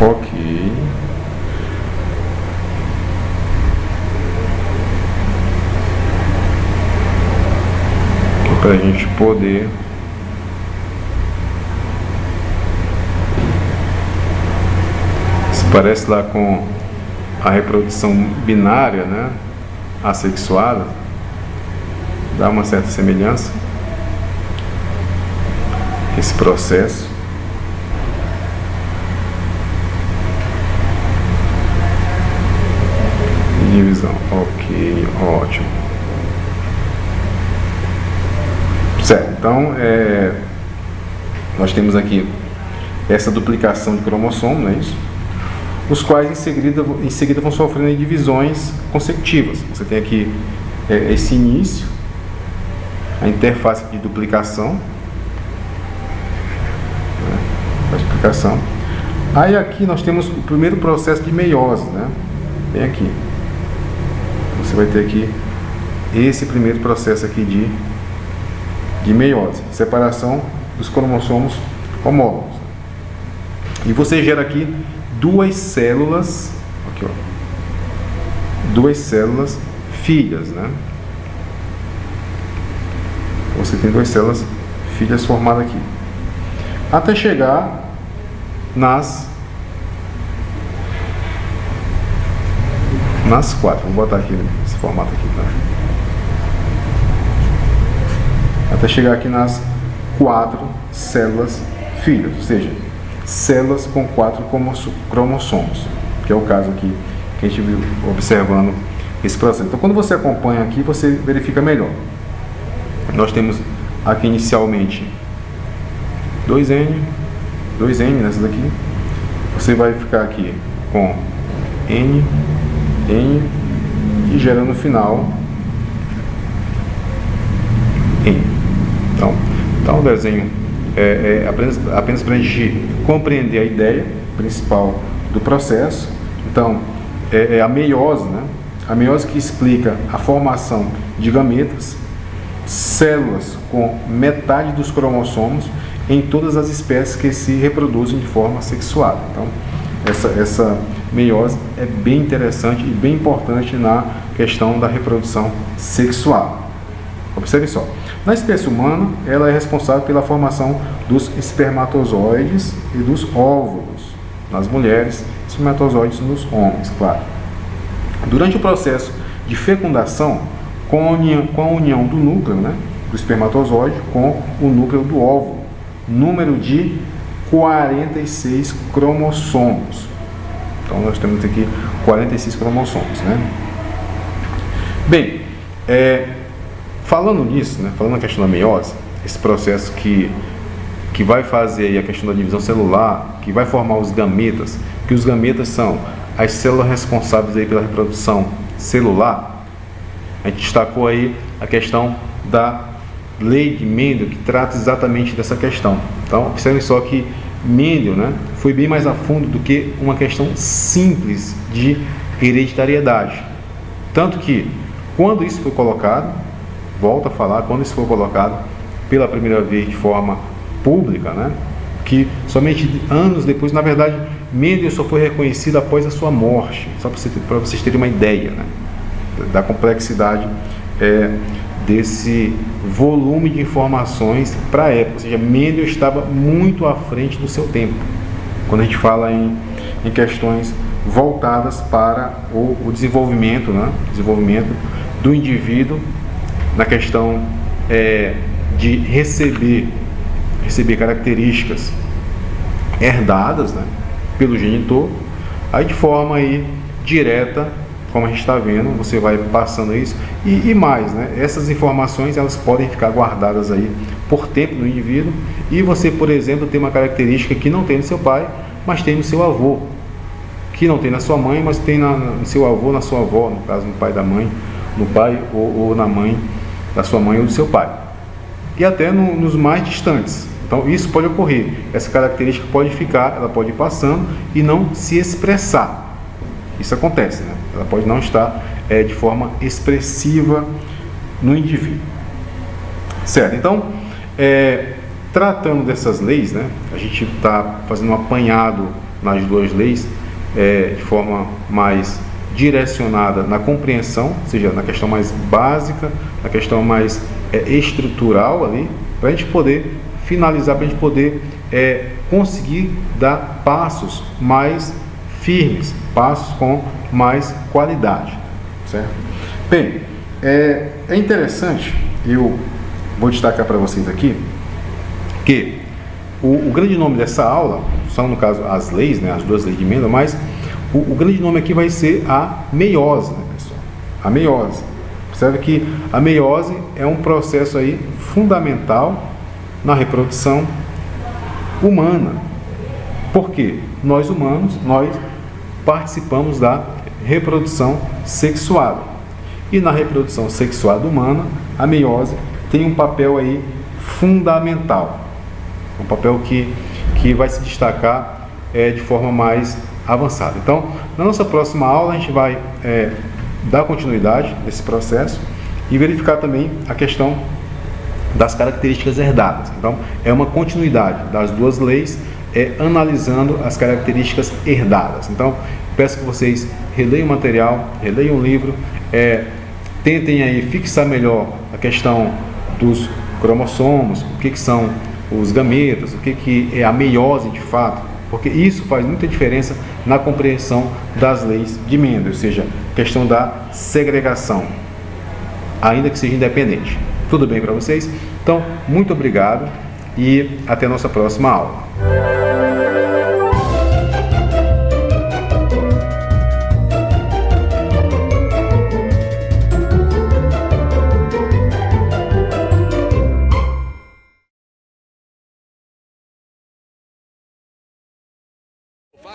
Ok. Para a gente poder se parece lá com a reprodução binária, né, assexuada, dá uma certa semelhança esse processo. Divisão, ok, ótimo. Certo, então nós temos aqui essa duplicação de cromossomo, não é isso? Os quais em seguida vão sofrendo divisões consecutivas. Você tem aqui esse início, a interface de duplicação, né? A explicação. Aí aqui nós temos o primeiro processo de meiose, né? Bem aqui. Você vai ter aqui esse primeiro processo aqui de meiose, separação dos cromossomos homólogos. E você gera aqui duas células, aqui, ó, duas células filhas, né? Você tem duas células filhas formadas aqui, até chegar nas quatro. Vou botar aqui esse formato aqui, tá? Até chegar aqui nas 4 células filhas, ou seja, células com 4 cromossomos, que é o caso aqui que a gente viu observando esse processo. Então, quando você acompanha aqui, você verifica melhor. Nós temos aqui inicialmente 2N nessas aqui. Você vai ficar aqui com N e gera no final N. Então o desenho é apenas para a gente compreender a ideia principal do processo. Então, a meiose, né? A meiose que explica a formação de gametas, células com metade dos cromossomos em todas as espécies que se reproduzem de forma sexuada. Então, essa meiose é bem interessante e bem importante na questão da reprodução sexual. Observe só. Na espécie humana, ela é responsável pela formação dos espermatozoides e dos óvulos nas mulheres, espermatozoides nos homens, claro. Durante o processo de fecundação, com a união do núcleo, né, do espermatozoide com o núcleo do óvulo, número de 46 cromossomos. Então nós temos aqui 46 cromossomos, né? Bem, falando nisso, né, falando na questão da meiose, esse processo que vai fazer aí a questão da divisão celular, que vai formar os gametas, que os gametas são as células responsáveis aí pela reprodução celular. A gente destacou aí a questão da lei de Mendel, que trata exatamente dessa questão. Então, observem só que Mendel, né, foi bem mais a fundo do que uma questão simples de hereditariedade. Tanto que, quando isso foi colocado, volto a falar, quando isso foi colocado pela primeira vez de forma pública, né, que somente anos depois, na verdade, Mendel só foi reconhecido após a sua morte, só para vocês terem uma ideia, né, da complexidade desse volume de informações para a época. Ou seja, Mendel estava muito à frente do seu tempo, quando a gente fala em questões voltadas para o desenvolvimento, né, desenvolvimento do indivíduo, na questão de receber características herdadas, né, pelo genitor, aí de forma aí direta, como a gente está vendo, você vai passando isso e mais, né? Essas informações elas podem ficar guardadas aí por tempo no indivíduo, e você, por exemplo, tem uma característica que não tem no seu pai, mas tem no seu avô, que não tem na sua mãe, mas tem no seu avô, na sua avó, no caso no pai da mãe, no pai ou na mãe da sua mãe ou do seu pai, e até nos mais distantes. Então isso pode ocorrer, essa característica pode ficar, ela pode ir passando e não se expressar. Isso acontece, né? Ela pode não estar de forma expressiva no indivíduo. Certo? Então, tratando dessas leis, né, a gente está fazendo um apanhado nas duas leis de forma mais direcionada na compreensão, ou seja, na questão mais básica, na questão mais estrutural ali, para a gente poder finalizar, para a gente poder conseguir dar passos mais firmes, passos com mais qualidade, certo? Bem, é interessante, eu vou destacar para vocês aqui, que o grande nome dessa aula, são no caso as leis, né, as duas leis de Mendel, mas o grande nome aqui vai ser a meiose, né, pessoal? A meiose. Observe que a meiose é um processo aí fundamental na reprodução humana. Por quê? Nós humanos, nós participamos da reprodução sexuada. E na reprodução sexuada humana, a meiose tem um papel aí fundamental. Um papel que vai se destacar de forma mais avançada. Então, na nossa próxima aula, a gente vai dar continuidade nesse processo e verificar também a questão das características herdadas. Então, é uma continuidade das duas leis, analisando as características herdadas. Então, peço que vocês releiam o material, releiam o livro, tentem aí fixar melhor a questão dos cromossomos, o que são os gametas, o que é a meiose de fato, porque isso faz muita diferença na compreensão das leis de Mendel, ou seja, questão da segregação, ainda que seja independente. Tudo bem para vocês? Então, muito obrigado e até a nossa próxima aula.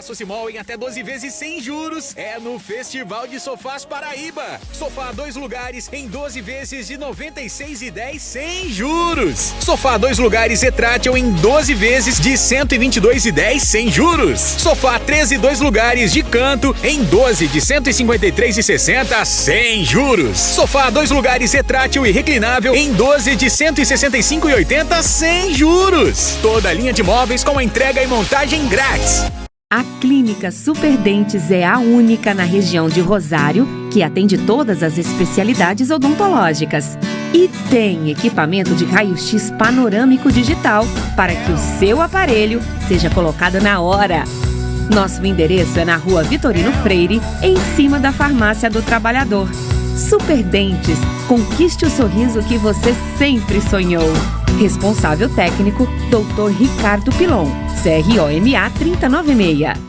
Socimol em até 12 vezes sem juros é no Festival de Sofás Paraíba. Sofá 2 lugares em 12 vezes de R$ 96,10 sem juros. Sofá 2 lugares retrátil em 12 vezes de R$ 122,10 sem juros. Sofá 13 2 lugares de canto em 12 de R$ 153,60 sem juros. Sofá 2 lugares retrátil e reclinável em 12 de R$ 165,80 sem juros. Toda a linha de móveis com entrega e montagem grátis. A Clínica Super Dentes é a única na região de Rosário que atende todas as especialidades odontológicas. E tem equipamento de raio-x panorâmico digital para que o seu aparelho seja colocado na hora. Nosso endereço é na Rua Vitorino Freire, em cima da Farmácia do Trabalhador. Super Dentes, conquiste o sorriso que você sempre sonhou. Responsável técnico, Dr. Ricardo Pilon, CROMA 3096.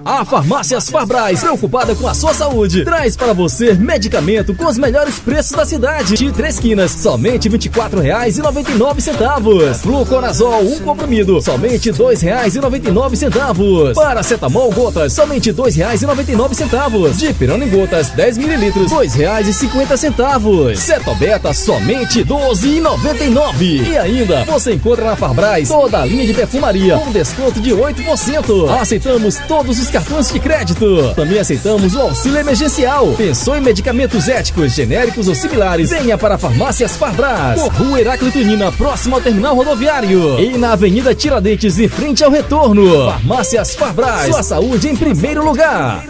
A Farmácias Farbrais, preocupada com a sua saúde, traz para você medicamento com os melhores preços da cidade. De 3 quinas, somente R$ 24,99. Fluconazol, 1 comprimido, somente R$ 2,99. Paracetamol gotas, somente R$ 2,99. Dipirona em gotas, 10 ml, R$ 2,50. Cetobeta, somente R$ 12,99. E ainda, você encontra na Farbrais toda a linha de perfumaria com desconto de 8%. Aceitamos todos os cartões de crédito. Também aceitamos o auxílio emergencial. Pensou em medicamentos éticos, genéricos ou similares? Venha para Farmácias Farbras, por Rua Heráclito Nina, próximo ao terminal rodoviário, e na Avenida Tiradentes, em frente ao retorno. Farmácias Farbras, sua saúde em primeiro lugar.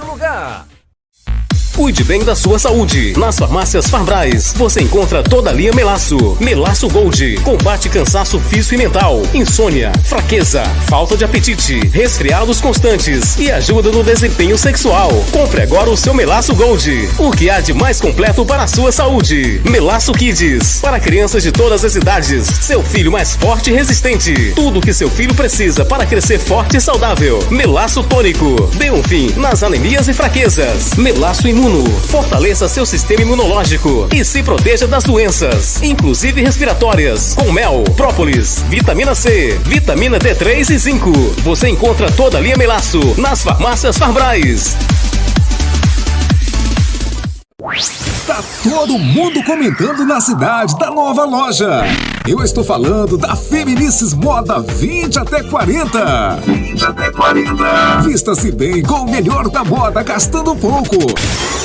Cuide bem da sua saúde. Nas Farmácias Farbrais, você encontra toda a linha Melaço. Melaço Gold. Combate cansaço físico e mental, insônia, fraqueza, falta de apetite, resfriados constantes e ajuda no desempenho sexual. Compre agora o seu Melaço Gold. O que há de mais completo para a sua saúde. Melaço Kids. Para crianças de todas as idades. Seu filho mais forte e resistente. Tudo o que seu filho precisa para crescer forte e saudável. Melaço Tônico. Dê um fim nas anemias e fraquezas. Melaço Imuno. Fortaleça seu sistema imunológico e se proteja das doenças, inclusive respiratórias, com mel, própolis, vitamina C, vitamina D3 e zinco. Você encontra toda a linha Melaço nas Farmácias Farbrais. Tá todo mundo comentando na cidade da nova loja. Eu estou falando da Feminices Moda 20 até 40. 20 até 40. Vista-se bem com o melhor da moda, gastando pouco.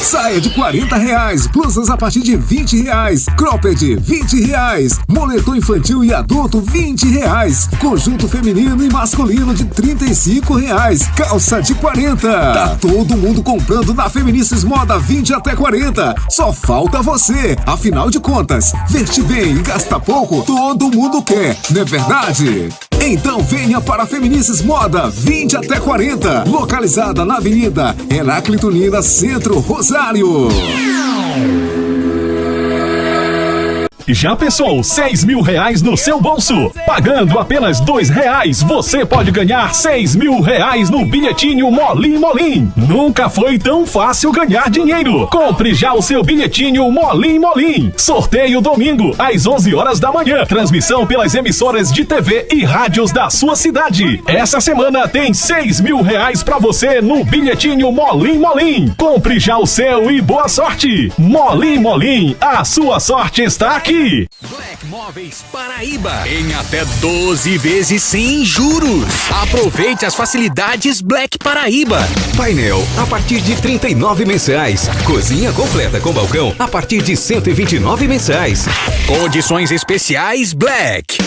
Saia de R$40, blusas a partir de R$20, cropped R$20, moletom infantil e adulto R$20, conjunto feminino e masculino de R$35, calça de R$40. Tá todo mundo comprando na Feminices Moda 20 até 40. Só falta você. Afinal de contas, veste bem e gasta pouco, todo mundo quer, não é verdade? Então venha para a Feminices Moda 20 até 40, localizada na Avenida Heráclito Nina, Centro, Rosário. Já pensou R$6.000 no seu bolso? Pagando apenas R$2, você pode ganhar R$6.000 no bilhetinho Molim Molim. Nunca foi tão fácil ganhar dinheiro. Compre já o seu bilhetinho Molim Molim. Sorteio domingo, às 11 horas da manhã. Transmissão pelas emissoras de TV e rádios da sua cidade. Essa semana tem R$6.000 pra você no bilhetinho Molim Molim. Compre já o seu e boa sorte. Molim Molim, a sua sorte está aqui. Black Móveis Paraíba, em até 12 vezes sem juros. Aproveite as facilidades Black Paraíba. Painel a partir de 39 mensais. Cozinha completa com balcão a partir de 129 mensais. Condições especiais Black.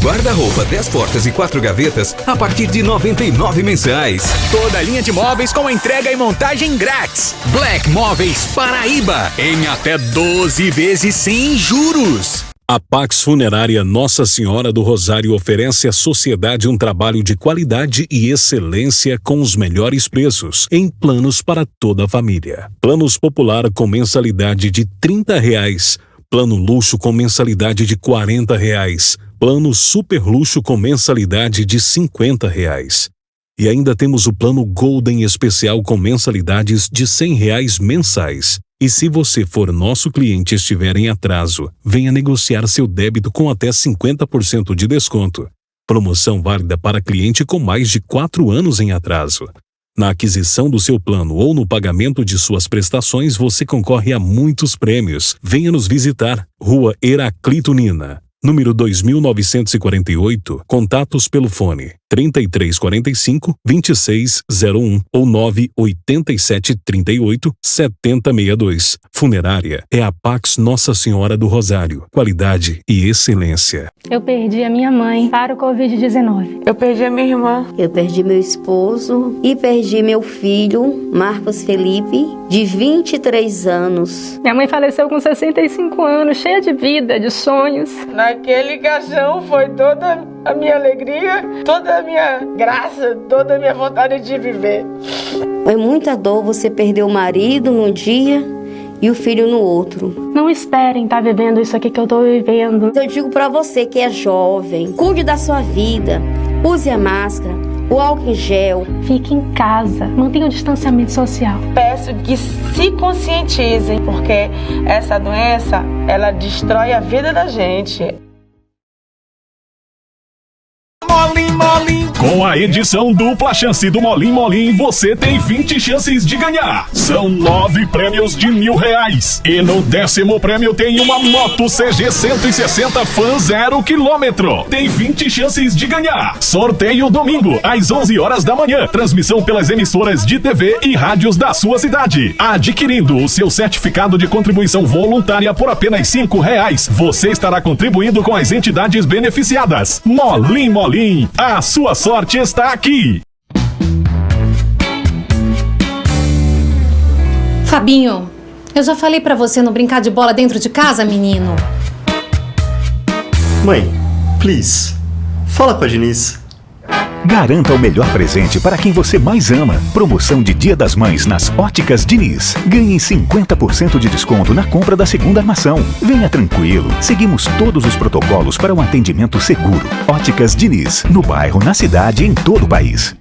Guarda-roupa 10 portas e 4 gavetas a partir de 99 mensais. Toda linha de móveis com entrega e montagem grátis. Black Móveis Paraíba, em até 12 vezes sem juros. A Pax Funerária Nossa Senhora do Rosário oferece à sociedade um trabalho de qualidade e excelência com os melhores preços, em planos para toda a família. Planos popular com mensalidade de R$30, plano luxo com mensalidade de R$40, plano super luxo com mensalidade de R$50. E ainda temos o plano Golden especial com mensalidades de R$100 mensais. E se você for nosso cliente e estiver em atraso, venha negociar seu débito com até 50% de desconto. Promoção válida para cliente com mais de 4 anos em atraso. Na aquisição do seu plano ou no pagamento de suas prestações, você concorre a muitos prêmios. Venha nos visitar. Rua Heraclito Nina, número 2948. Contatos pelo fone 3345-2601 ou 98738-7062. Funerária é a Pax Nossa Senhora do Rosário. Qualidade e excelência. Eu perdi a minha mãe para o Covid-19. Eu perdi a minha irmã. Eu perdi meu esposo e perdi meu filho, Marcos Felipe, de 23 anos. Minha mãe faleceu com 65 anos, cheia de vida, de sonhos. Naquele caixão foi toda a minha alegria, toda a minha graça, toda a minha vontade de viver. É muita dor você perder o marido num dia e o filho no outro. Não esperem estar vivendo isso aqui que eu tô vivendo. Eu digo pra você que é jovem, cuide da sua vida, use a máscara, o álcool em gel. Fique em casa, mantenha o distanciamento social. Peço que se conscientizem, porque essa doença, ela destrói a vida da gente. Molim Molim. Com a edição dupla chance do Molim Molim, você tem 20 chances de ganhar. São 9 prêmios de R$1.000. E no 10º prêmio tem uma moto CG 160 Fan 0 km. Tem 20 chances de ganhar. Sorteio domingo, às 11 horas da manhã. Transmissão pelas emissoras de TV e rádios da sua cidade. Adquirindo o seu certificado de contribuição voluntária por apenas R$5, você estará contribuindo com as entidades beneficiadas. Molim Molim, a sua sorte está aqui. Fabinho, eu já falei pra você não brincar de bola dentro de casa, menino. Mãe, please, fala com a Diniz. Garanta o melhor presente para quem você mais ama. Promoção de Dia das Mães nas Óticas Diniz. Ganhe 50% de desconto na compra da segunda armação. Venha tranquilo. Seguimos todos os protocolos para um atendimento seguro. Óticas Diniz. No bairro, na cidade e em todo o país.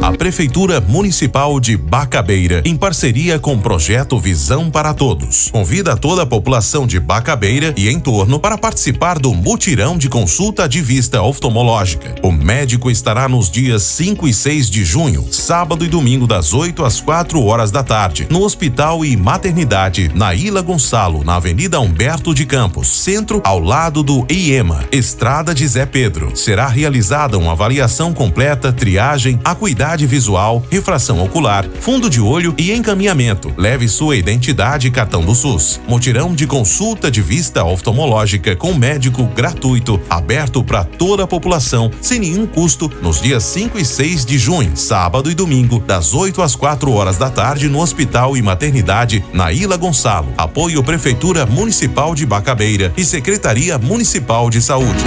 A Prefeitura Municipal de Bacabeira, em parceria com o projeto Visão para Todos, convida toda a população de Bacabeira e entorno para participar do mutirão de consulta de vista oftalmológica. O médico estará nos dias 5 e 6 de junho, sábado e domingo, das 8 às 4 horas da tarde, no Hospital e Maternidade, na Ilha Gonçalo, na Avenida Humberto de Campos, centro, ao lado do IEMA, Estrada de Zé Pedro. Será realizada uma avaliação completa, triagem, acuidade visual, refração ocular, fundo de olho e encaminhamento. Leve sua identidade e cartão do SUS. Mutirão de consulta de vista oftalmológica com médico gratuito, aberto para toda a população, sem nenhum custo, nos dias 5 e 6 de junho, sábado e domingo, das 8 às 4 horas da tarde, no Hospital e Maternidade, na Ilha Gonçalo. Apoio Prefeitura Municipal de Bacabeira e Secretaria Municipal de Saúde.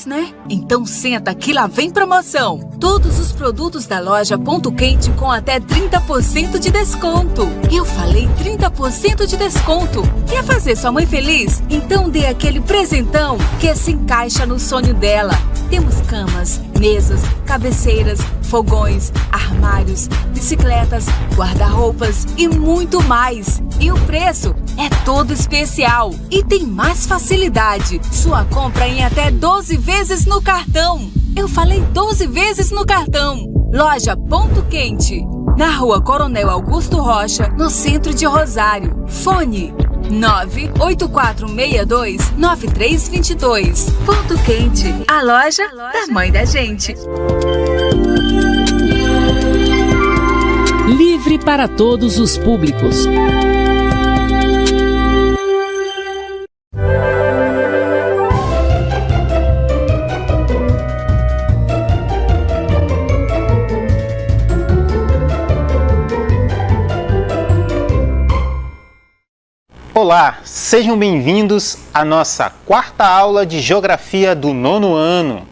né? Então senta que lá vem promoção. Todos os produtos da loja Ponto Quente com até 30% de desconto. Eu falei 30% de desconto. Quer fazer sua mãe feliz? Então dê aquele presentão que se encaixa no sonho dela. Temos camas, mesas, cabeceiras, fogões, armários, bicicletas, guarda-roupas e muito mais. E o preço é todo especial. E tem mais facilidade. Sua compra em até 12 vezes no cartão. Eu falei 12 vezes no cartão. Loja Ponto Quente, na Rua Coronel Augusto Rocha, no centro de Rosário. Fone 98462-9322. Ponto Quente, a loja da mãe da gente. Livre para todos os públicos. Olá, sejam bem-vindos à nossa quarta aula de Geografia do 9º ano,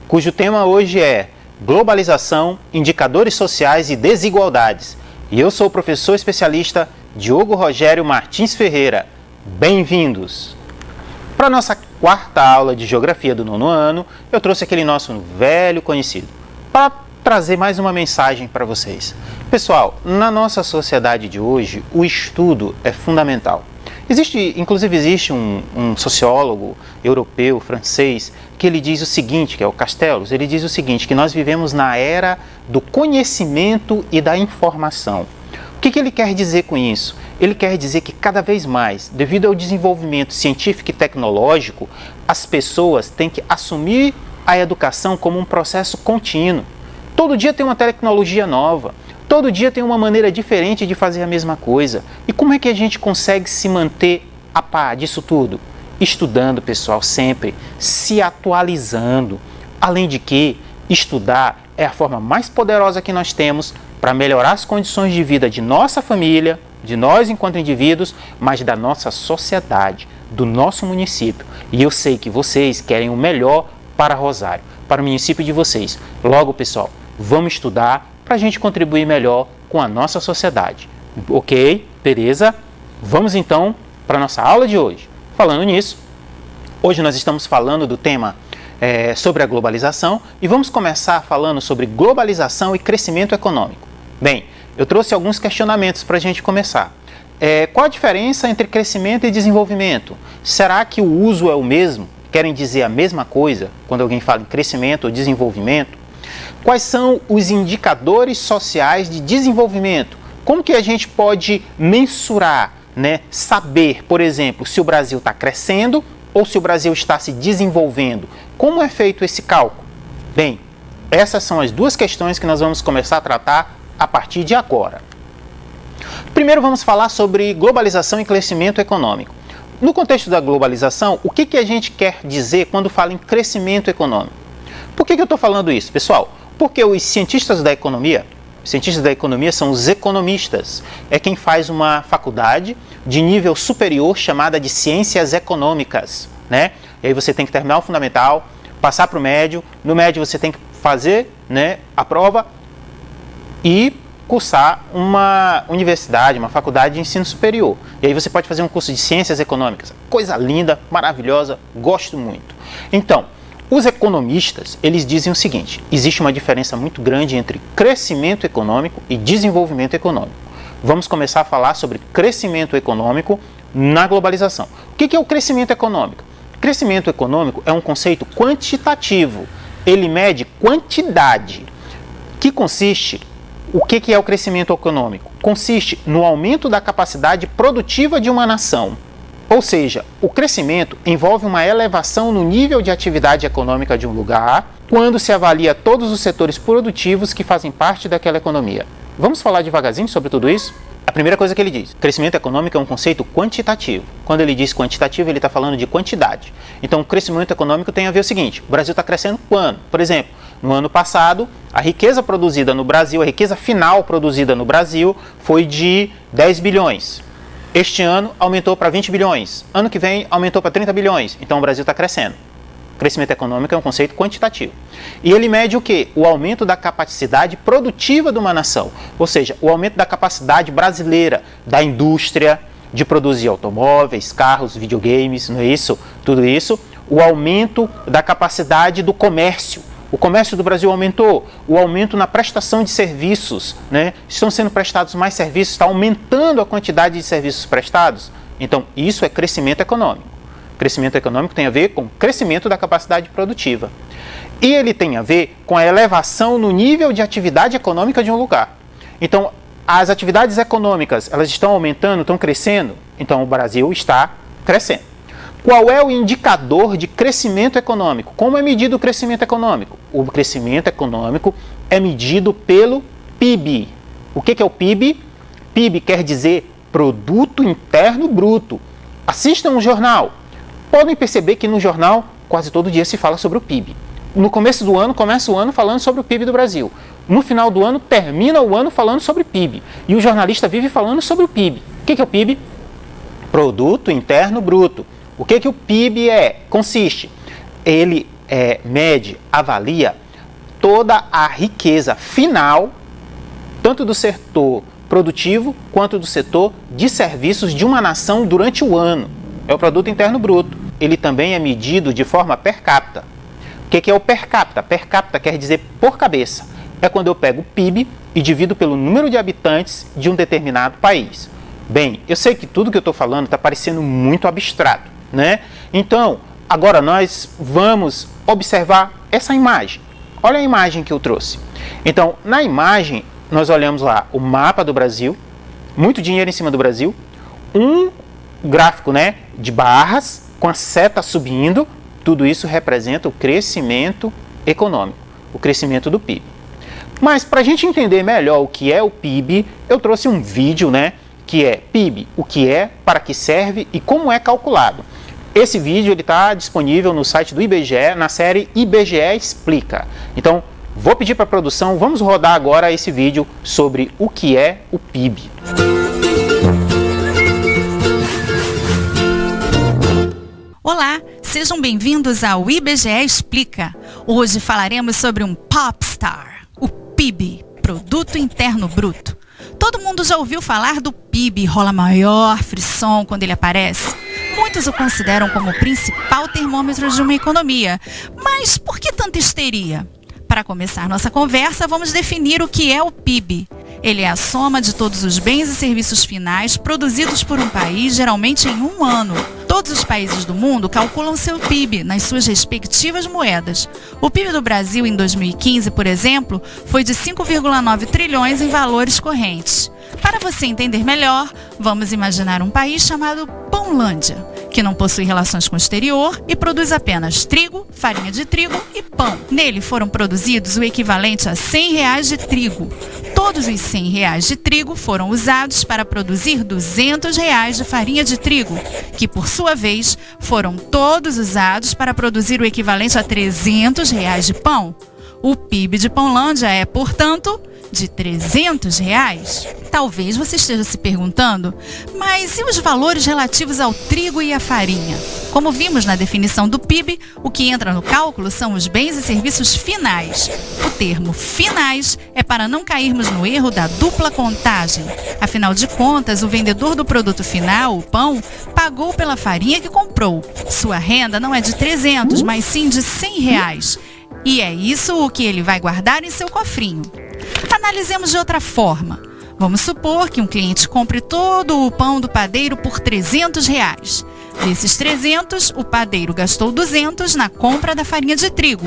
cujo tema hoje é Globalização, Indicadores Sociais e Desigualdades. E eu sou o professor especialista Diogo Rogério Martins Ferreira. Bem-vindos! Para a nossa quarta aula de Geografia do 9º ano, eu trouxe aquele nosso velho conhecido, para trazer mais uma mensagem para vocês. Pessoal, na nossa sociedade de hoje, o estudo é fundamental. Inclusive existe um sociólogo europeu, francês, que ele diz o seguinte, que é o Castells, ele diz o seguinte, que nós vivemos na era do conhecimento e da informação. O que ele quer dizer com isso? Ele quer dizer que cada vez mais, devido ao desenvolvimento científico e tecnológico, as pessoas têm que assumir a educação como um processo contínuo. Todo dia tem uma tecnologia nova. Todo dia tem uma maneira diferente de fazer a mesma coisa. E como é que a gente consegue se manter a par disso tudo? Estudando, pessoal, sempre, se atualizando. Além de que, estudar é a forma mais poderosa que nós temos para melhorar as condições de vida de nossa família, de nós enquanto indivíduos, mas da nossa sociedade, do nosso município. E eu sei que vocês querem o melhor para Rosário, para o município de vocês. Logo, pessoal, vamos estudar para a gente contribuir melhor com a nossa sociedade. Ok? Beleza? Vamos então para a nossa aula de hoje. Falando nisso, hoje nós estamos falando do tema sobre a globalização e vamos começar falando sobre globalização e crescimento econômico. Bem, eu trouxe alguns questionamentos para a gente começar. Qual a diferença entre crescimento e desenvolvimento? Será que o uso é o mesmo? Querem dizer a mesma coisa quando alguém fala em crescimento ou desenvolvimento? Quais são os indicadores sociais de desenvolvimento? Como que a gente pode mensurar, saber, por exemplo, se o Brasil está crescendo ou se o Brasil está se desenvolvendo? Como é feito esse cálculo? Bem, essas são as duas questões que nós vamos começar a tratar a partir de agora. Primeiro vamos falar sobre globalização e crescimento econômico. No contexto da globalização, o que a gente quer dizer quando fala em crescimento econômico? Por que eu estou falando isso, pessoal? Porque os cientistas da economia são os economistas. É quem faz uma faculdade de nível superior chamada de ciências econômicas, né? E aí você tem que terminar o fundamental, passar para o médio. No médio você tem que fazer, a prova e cursar uma universidade, uma faculdade de ensino superior. E aí você pode fazer um curso de ciências econômicas. Coisa linda, maravilhosa, gosto muito. Então, os economistas, eles dizem o seguinte: existe uma diferença muito grande entre crescimento econômico e desenvolvimento econômico. Vamos começar a falar sobre crescimento econômico na globalização. O que é o crescimento econômico? Crescimento econômico é um conceito quantitativo. Ele mede quantidade, que consiste... O que é o crescimento econômico? Consiste no aumento da capacidade produtiva de uma nação. Ou seja, o crescimento envolve uma elevação no nível de atividade econômica de um lugar, quando se avalia todos os setores produtivos que fazem parte daquela economia. Vamos falar devagarzinho sobre tudo isso? A primeira coisa que ele diz, crescimento econômico é um conceito quantitativo. Quando ele diz quantitativo, ele está falando de quantidade. Então, o crescimento econômico tem a ver o seguinte: o Brasil está crescendo quando? Por exemplo, no ano passado, a riqueza produzida no Brasil, a riqueza final produzida no Brasil foi de 10 bilhões. Este ano aumentou para 20 bilhões. Ano que vem aumentou para 30 bilhões. Então o Brasil está crescendo. Crescimento econômico é um conceito quantitativo. E ele mede o quê? O aumento da capacidade produtiva de uma nação. Ou seja, o aumento da capacidade brasileira, da indústria, de produzir automóveis, carros, videogames, não é isso? Tudo isso. O aumento da capacidade do comércio. O comércio do Brasil aumentou. O aumento na prestação de serviços, né? Estão sendo prestados mais serviços, está aumentando a quantidade de serviços prestados. Então, isso é crescimento econômico. Crescimento econômico tem a ver com crescimento da capacidade produtiva. E ele tem a ver com a elevação no nível de atividade econômica de um lugar. Então, as atividades econômicas, elas estão aumentando, estão crescendo? Então, o Brasil está crescendo. Qual é o indicador de crescimento econômico? Como é medido o crescimento econômico? O crescimento econômico é medido pelo PIB. O que é o PIB? PIB quer dizer Produto Interno Bruto. Assistam um jornal. Podem perceber que no jornal quase todo dia se fala sobre o PIB. No começo do ano, começa o ano falando sobre o PIB do Brasil. No final do ano, termina o ano falando sobre o PIB. E o jornalista vive falando sobre o PIB. O que é o PIB? Produto Interno Bruto. O que o PIB consiste? Ele mede, avalia toda a riqueza final, tanto do setor produtivo quanto do setor de serviços de uma nação durante o ano. É o Produto Interno Bruto. Ele também é medido de forma per capita. O que é o per capita? Per capita quer dizer por cabeça. É quando eu pego o PIB e divido pelo número de habitantes de um determinado país. Bem, eu sei que tudo que eu estou falando está parecendo muito abstrato, né? Então, agora nós vamos observar essa imagem. Olha a imagem que eu trouxe. Então, na imagem, nós olhamos lá o mapa do Brasil, muito dinheiro em cima do Brasil, um gráfico, né, de barras com a seta subindo, tudo isso representa o crescimento econômico, o crescimento do PIB. Mas para a gente entender melhor o que é o PIB, eu trouxe um vídeo, né, que é PIB, o que é, para que serve e como é calculado. Esse vídeo está disponível no site do IBGE, na série IBGE Explica. Então, vou pedir para a produção, vamos rodar agora esse vídeo sobre o que é o PIB. Olá, sejam bem-vindos ao IBGE Explica. Hoje falaremos sobre um popstar, o PIB, Produto Interno Bruto. Todo mundo já ouviu falar do PIB, rola maior frisson quando ele aparece. Muitos o consideram como o principal termômetro de uma economia. Mas por que tanta histeria? Para começar nossa conversa, vamos definir o que é o PIB. Ele é a soma de todos os bens e serviços finais produzidos por um país, geralmente em um ano. Todos os países do mundo calculam seu PIB nas suas respectivas moedas. O PIB do Brasil em 2015, por exemplo, foi de 5,9 trilhões em valores correntes. Para você entender melhor, vamos imaginar um país chamado Pãolândia, que não possui relações com o exterior e produz apenas trigo, farinha de trigo e pão. Nele foram produzidos o equivalente a R$100 de trigo. Todos os R$100 de trigo foram usados para produzir R$200 de farinha de trigo, que por sua vez foram todos usados para produzir o equivalente a R$300 de pão. O PIB de Pãolândia é, portanto, de R$300. Talvez você esteja se perguntando, mas e os valores relativos ao trigo e à farinha? Como vimos na definição do PIB, o que entra no cálculo são os bens e serviços finais. O termo finais é para não cairmos no erro da dupla contagem. Afinal de contas, o vendedor do produto final, o pão, pagou pela farinha que comprou. Sua renda não é de 300, mas sim de R$100. E é isso o que ele vai guardar em seu cofrinho. Analisemos de outra forma. Vamos supor que um cliente compre todo o pão do padeiro por R$300. Desses 300, o padeiro gastou R$200 na compra da farinha de trigo.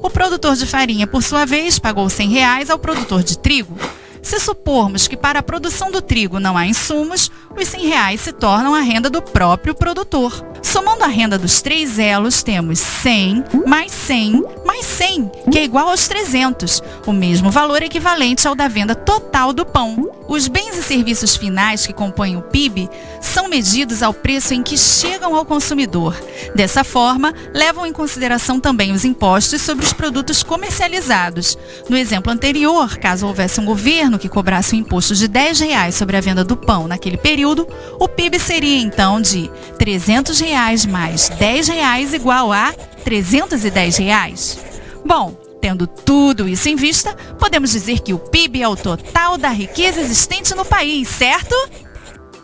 O produtor de farinha, por sua vez, pagou R$100 ao produtor de trigo. Se supormos que para a produção do trigo não há insumos, os R$100 se tornam a renda do próprio produtor. Somando a renda dos três elos, temos 100 mais 100 mais 100, que é igual aos 300, o mesmo valor equivalente ao da venda total do pão. Os bens e serviços finais que compõem o PIB são medidos ao preço em que chegam ao consumidor. Dessa forma, levam em consideração também os impostos sobre os produtos comercializados. No exemplo anterior, caso houvesse um governo que cobrasse um imposto de R$10 sobre a venda do pão naquele período, o PIB seria então de R$300 mais R$10 igual a R$310? Bom, tendo tudo isso em vista, podemos dizer que o PIB é o total da riqueza existente no país, certo?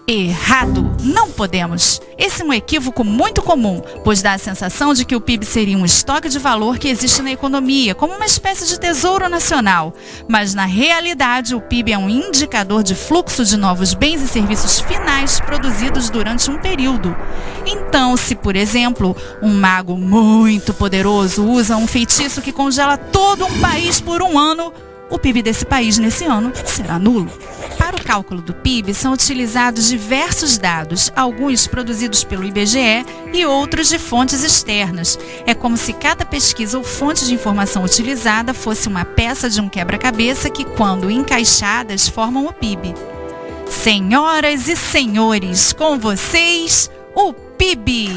Errado! Não podemos! Esse é um equívoco muito comum, pois dá a sensação de que o PIB seria um estoque de valor que existe na economia, como uma espécie de tesouro nacional. Mas, na realidade, o PIB é um indicador de fluxo de novos bens e serviços finais produzidos durante um período. Então, se, por exemplo, um mago muito poderoso usa um feitiço que congela todo um país por um ano, o PIB desse país nesse ano será nulo. Para o cálculo do PIB são utilizados diversos dados, alguns produzidos pelo IBGE e outros de fontes externas. É como se cada pesquisa ou fonte de informação utilizada fosse uma peça de um quebra-cabeça que, quando encaixadas, formam o PIB. Senhoras e senhores, com vocês, o PIB!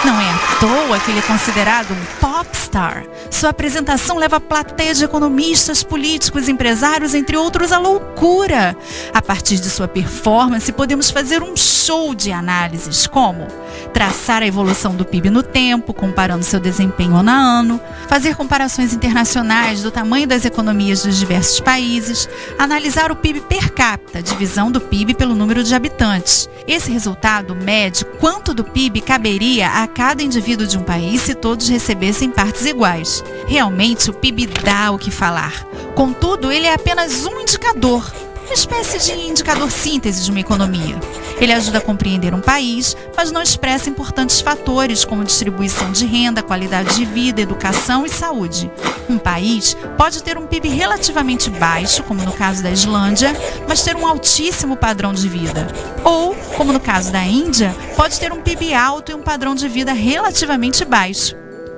Não é à toa que ele é considerado um popstar. Sua apresentação leva a plateia de economistas, políticos, empresários, entre outros, à loucura. A partir de sua performance, podemos fazer um show de análises, como traçar a evolução do PIB no tempo, comparando seu desempenho ano a ano, fazer comparações internacionais do tamanho das economias dos diversos países, analisar o PIB per capita, divisão do PIB pelo número de habitantes. Esse resultado mede quanto do PIB caberia a cada indivíduo de um país se todos recebessem partes iguais. Realmente, o PIB dá o que falar. Contudo, ele é apenas um indicador, uma espécie de indicador síntese de uma economia. Ele ajuda a compreender um país, mas não expressa importantes fatores como distribuição de renda, qualidade de vida, educação e saúde. Um país pode ter um PIB relativamente baixo, como no caso da Islândia, mas ter um altíssimo padrão de vida. Ou, como no caso da Índia, pode ter um PIB alto e um padrão de vida relativamente baixo.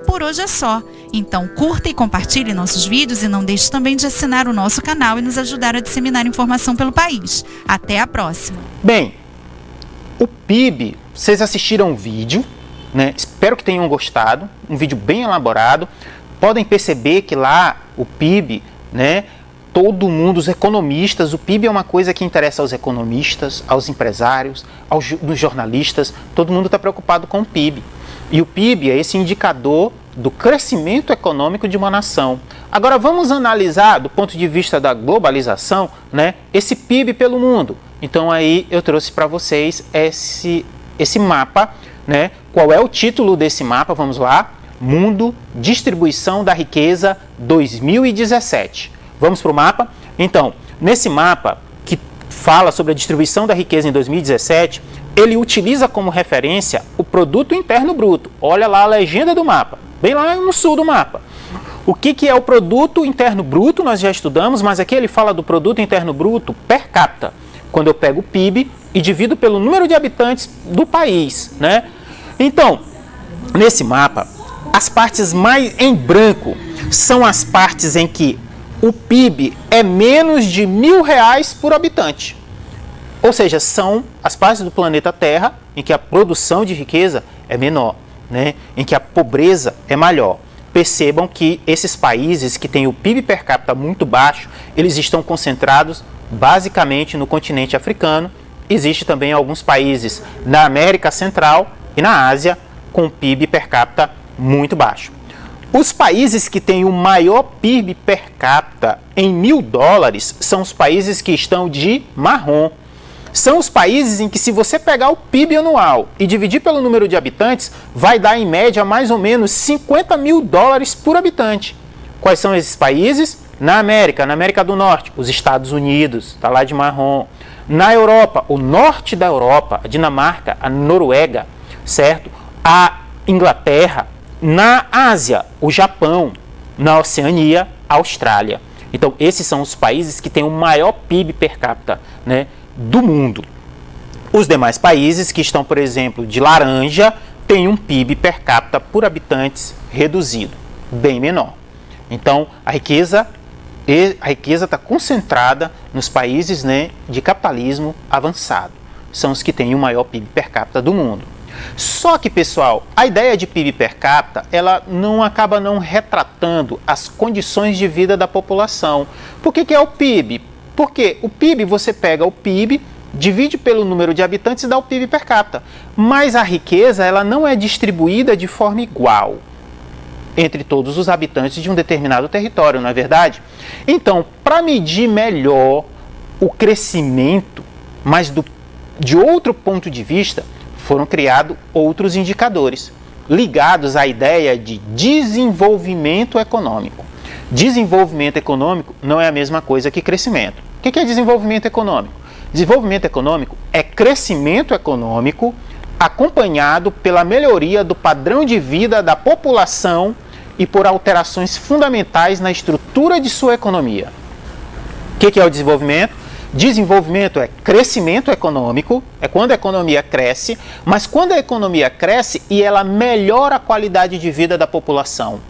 Por hoje é só. Então curta e compartilhe nossos vídeos e não deixe também de assinar o nosso canal e nos ajudar a disseminar informação pelo país. Até a próxima. Bem, o PIB, vocês assistiram o vídeo, né? Espero que tenham gostado, um vídeo bem elaborado. Podem perceber que lá o PIB, né? Todo mundo, os economistas, o PIB é uma coisa que interessa aos economistas, aos empresários, aos jornalistas, todo mundo está preocupado com o PIB. E o PIB é esse indicador do crescimento econômico de uma nação. Agora vamos analisar, do ponto de vista da globalização, né, esse PIB pelo mundo. Então aí eu trouxe para vocês esse mapa, né? Qual é o título desse mapa? Vamos lá. Mundo, Distribuição da Riqueza 2017. Vamos para o mapa? Então, nesse mapa que fala sobre a distribuição da riqueza em 2017, ele utiliza como referência o Produto Interno Bruto. Olha lá a legenda do mapa, bem lá no sul do mapa. O que é o Produto Interno Bruto? Nós já estudamos, mas aqui ele fala do Produto Interno Bruto per capita. Quando eu pego o PIB e divido pelo número de habitantes do país, né? Então, nesse mapa, as partes mais em branco são as partes em que o PIB é menos de R$1.000 por habitante. Ou seja, são as partes do planeta Terra em que a produção de riqueza é menor, né? Em que a pobreza é maior. Percebam que esses países que têm o PIB per capita muito baixo, eles estão concentrados basicamente no continente africano. Existe também alguns países na América Central e na Ásia com PIB per capita muito baixo. Os países que têm o maior PIB per capita em $1.000 são os países que estão de marrom. São os países em que, se você pegar o PIB anual e dividir pelo número de habitantes, vai dar em média mais ou menos $50.000 por habitante. Quais são esses países? Na América do Norte, os Estados Unidos, está lá de marrom. Na Europa, o norte da Europa, a Dinamarca, a Noruega, certo? A Inglaterra. Na Ásia, o Japão. Na Oceania, a Austrália. Então, esses são os países que têm o maior PIB per capita, né, do mundo. Os demais países que estão, por exemplo, de laranja, têm um PIB per capita por habitantes reduzido, bem menor. Então, a riqueza está concentrada nos países, né, de capitalismo avançado. São os que têm o maior PIB per capita do mundo. Só que, pessoal, a ideia de PIB per capita, ela acaba não retratando as condições de vida da população. Por que é o PIB? Porque o PIB, você pega o PIB divide pelo número de habitantes e dá o PIB per capita. Mas a riqueza ela não é distribuída de forma igual entre todos os habitantes de um determinado território, não é verdade? Então, para medir melhor o crescimento, mas de outro ponto de vista, foram criados outros indicadores ligados à ideia de desenvolvimento econômico. Desenvolvimento econômico não é a mesma coisa que crescimento. O que é desenvolvimento econômico? Desenvolvimento econômico é crescimento econômico acompanhado pela melhoria do padrão de vida da população e por alterações fundamentais na estrutura de sua economia. O que é o desenvolvimento? Desenvolvimento é crescimento econômico, é quando a economia cresce, mas quando a economia cresce e ela melhora a qualidade de vida da população.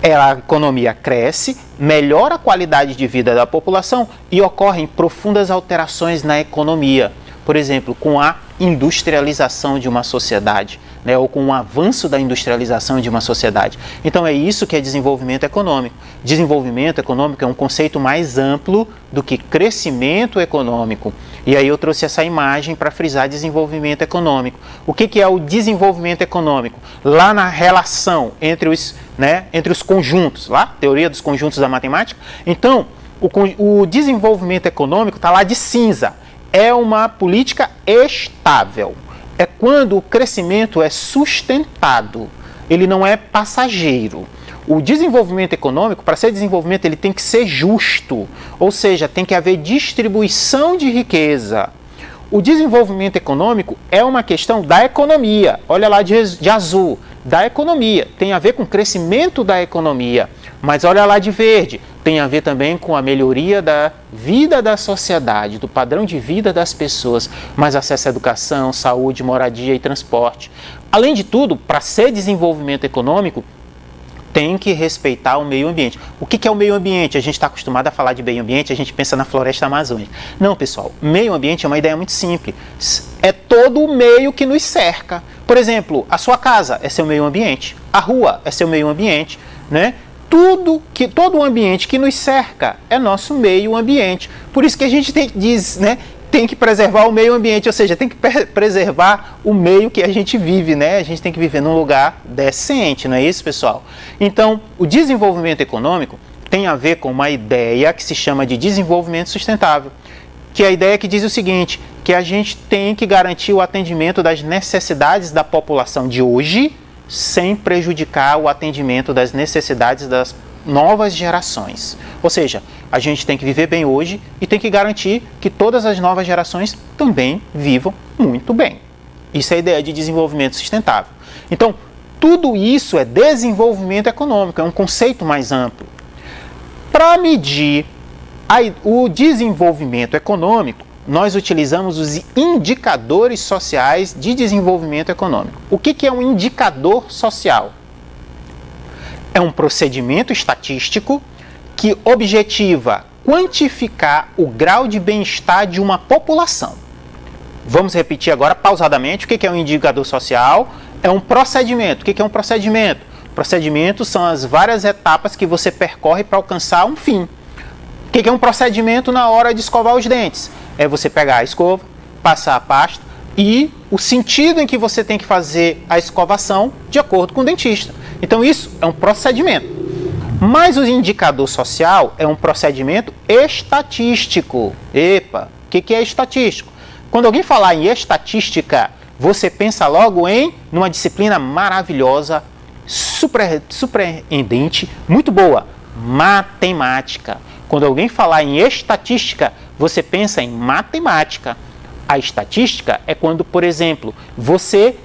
A economia cresce, melhora a qualidade de vida da população e ocorrem profundas alterações na economia. Por exemplo, com a industrialização de uma sociedade, né, ou com o avanço da industrialização de uma sociedade. Então é isso que é desenvolvimento econômico. Desenvolvimento econômico é um conceito mais amplo do que crescimento econômico. E aí eu trouxe essa imagem para frisar desenvolvimento econômico. O que é o desenvolvimento econômico? Lá na relação entre os conjuntos, lá, teoria dos conjuntos da matemática. Então, o desenvolvimento econômico está lá de cinza. É uma política estável. É quando o crescimento é sustentado, ele não é passageiro. O desenvolvimento econômico, para ser desenvolvimento, ele tem que ser justo, ou seja, tem que haver distribuição de riqueza. O desenvolvimento econômico é uma questão da economia, olha lá de azul, da economia, tem a ver com o crescimento da economia, mas olha lá de verde, tem a ver também com a melhoria da vida da sociedade, do padrão de vida das pessoas, mais acesso à educação, saúde, moradia e transporte. Além de tudo, para ser desenvolvimento econômico, tem que respeitar o meio ambiente. O que é o meio ambiente? A gente está acostumado a falar de meio ambiente, a gente pensa na floresta amazônica. Não, pessoal, meio ambiente é uma ideia muito simples. É todo o meio que nos cerca. Por exemplo, a sua casa é seu meio ambiente, a rua é seu meio ambiente, né? Todo o ambiente que nos cerca é nosso meio ambiente. Por isso que a gente tem que preservar o meio ambiente, ou seja, tem que preservar o meio que a gente vive, né? A gente tem que viver num lugar decente, não é isso, pessoal? Então, o desenvolvimento econômico tem a ver com uma ideia que se chama de desenvolvimento sustentável, que é a ideia que diz o seguinte, que a gente tem que garantir o atendimento das necessidades da população de hoje, sem prejudicar o atendimento das necessidades das novas gerações. Ou seja, a gente tem que viver bem hoje e tem que garantir que todas as novas gerações também vivam muito bem. Isso é a ideia de desenvolvimento sustentável. Então, tudo isso é desenvolvimento econômico, é um conceito mais amplo. Para medir o desenvolvimento econômico, nós utilizamos os indicadores sociais de desenvolvimento econômico. O que é um indicador social? É um procedimento estatístico que objetiva quantificar o grau de bem-estar de uma população. Vamos repetir agora pausadamente o que é um indicador social. É um procedimento. O que é um procedimento? Procedimentos são as várias etapas que você percorre para alcançar um fim. O que é um procedimento na hora de escovar os dentes? É você pegar a escova, passar a pasta e o sentido em que você tem que fazer a escovação de acordo com o dentista. Então isso é um procedimento. Mas o indicador social é um procedimento estatístico. Epa, o que é estatístico? Quando alguém falar em estatística, você pensa logo numa disciplina maravilhosa, surpreendente, muito boa, matemática. Quando alguém falar em estatística, você pensa em matemática. A estatística é quando, por exemplo, você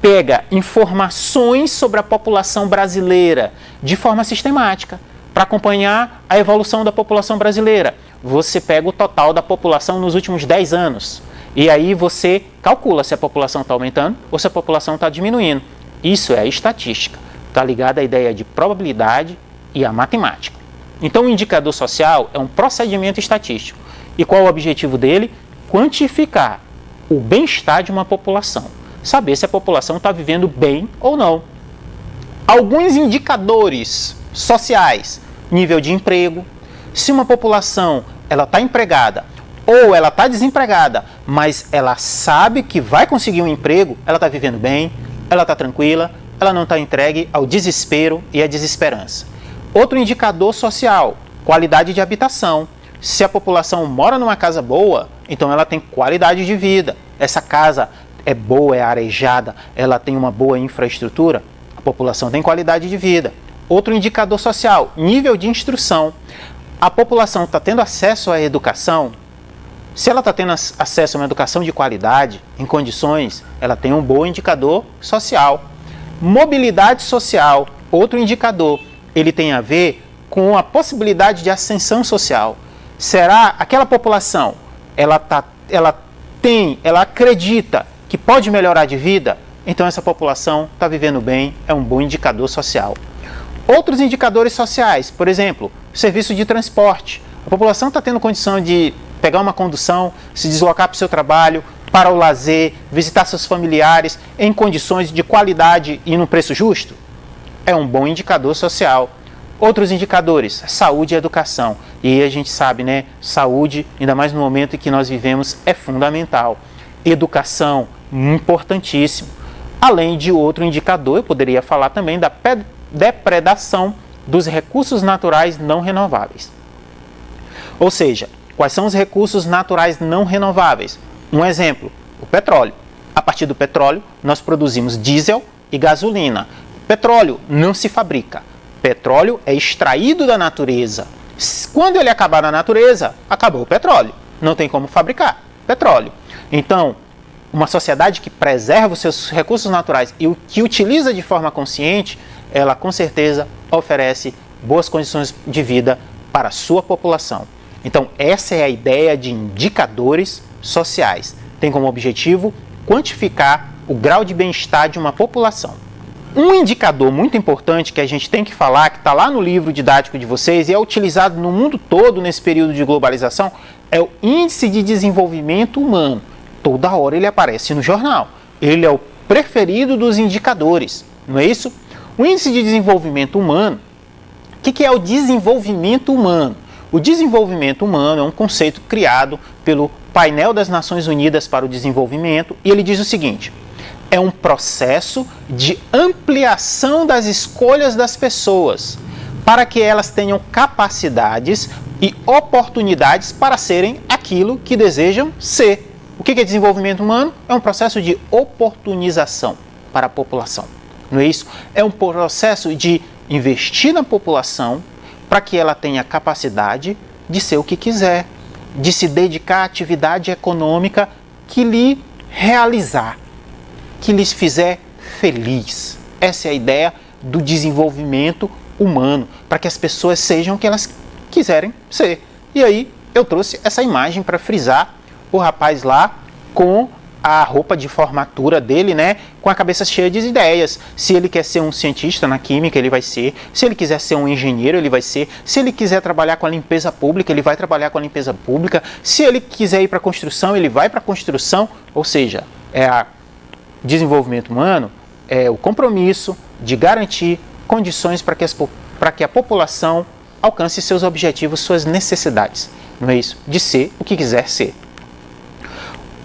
pega informações sobre a população brasileira de forma sistemática para acompanhar a evolução da população brasileira. Você pega o total da população nos últimos 10 anos e aí você calcula se a população está aumentando ou se a população está diminuindo. Isso é estatística. Está ligado à ideia de probabilidade e à matemática. Então, o indicador social é um procedimento estatístico. E qual é o objetivo dele? Quantificar o bem-estar de uma população. Saber se a população está vivendo bem ou não. Alguns indicadores sociais, nível de emprego. Se uma população está empregada, ou ela está desempregada, mas ela sabe que vai conseguir um emprego, ela está vivendo bem, ela está tranquila, ela não está entregue ao desespero e à desesperança. Outro indicador social, qualidade de habitação. Se a população mora numa casa boa, então ela tem qualidade de vida. Essa casa é boa, é arejada, ela tem uma boa infraestrutura, a população tem qualidade de vida. Outro indicador social, nível de instrução. A população está tendo acesso à educação. Se ela está tendo acesso a uma educação de qualidade, em condições, ela tem um bom indicador social. Mobilidade social, outro indicador, ele tem a ver com a possibilidade de ascensão social. Será aquela população, ela acredita que pode melhorar de vida? Então essa população está vivendo bem, é um bom indicador social. Outros indicadores sociais, por exemplo, serviço de transporte. A população está tendo condição de pegar uma condução, se deslocar para o seu trabalho, para o lazer, visitar seus familiares em condições de qualidade e num preço justo? É um bom indicador social. Outros indicadores, saúde e educação. E aí a gente sabe, né? Saúde, ainda mais no momento em que nós vivemos, é fundamental. Educação, importantíssimo. Além de outro indicador, eu poderia falar também da depredação dos recursos naturais não renováveis. Ou seja, quais são os recursos naturais não renováveis? Um exemplo, o petróleo. A partir do petróleo, nós produzimos diesel e gasolina. Petróleo não se fabrica. Petróleo é extraído da natureza. Quando ele acabar na natureza, acabou o petróleo. Não tem como fabricar petróleo. Então, uma sociedade que preserva os seus recursos naturais e o que utiliza de forma consciente, ela com certeza oferece boas condições de vida para a sua população. Então, essa é a ideia de indicadores sociais. Tem como objetivo quantificar o grau de bem-estar de uma população. Um indicador muito importante que a gente tem que falar, que está lá no livro didático de vocês e é utilizado no mundo todo nesse período de globalização, é o Índice de Desenvolvimento Humano. Toda hora ele aparece no jornal. Ele é o preferido dos indicadores, não é isso? O Índice de Desenvolvimento Humano, o que é o desenvolvimento humano? O desenvolvimento humano é um conceito criado pelo Painel das Nações Unidas para o Desenvolvimento e ele diz o seguinte: é um processo de ampliação das escolhas das pessoas para que elas tenham capacidades e oportunidades para serem aquilo que desejam ser. O que é desenvolvimento humano? É um processo de oportunização para a população. Não é isso? É um processo de investir na população para que ela tenha capacidade de ser o que quiser, de se dedicar à atividade econômica que lhe realizar, que lhes fizer feliz. Essa é a ideia do desenvolvimento humano, para que as pessoas sejam o que elas quiserem ser. E aí eu trouxe essa imagem para frisar o rapaz lá com a roupa de formatura dele, né, com a cabeça cheia de ideias. Se ele quer ser um cientista na química, ele vai ser. Se ele quiser ser um engenheiro, ele vai ser. Se ele quiser trabalhar com a limpeza pública, ele vai trabalhar com a limpeza pública. Se ele quiser ir para a construção, ele vai para a construção. Ou seja, desenvolvimento humano é o compromisso de garantir condições para que a população alcance seus objetivos, suas necessidades. Não é isso? De ser o que quiser ser.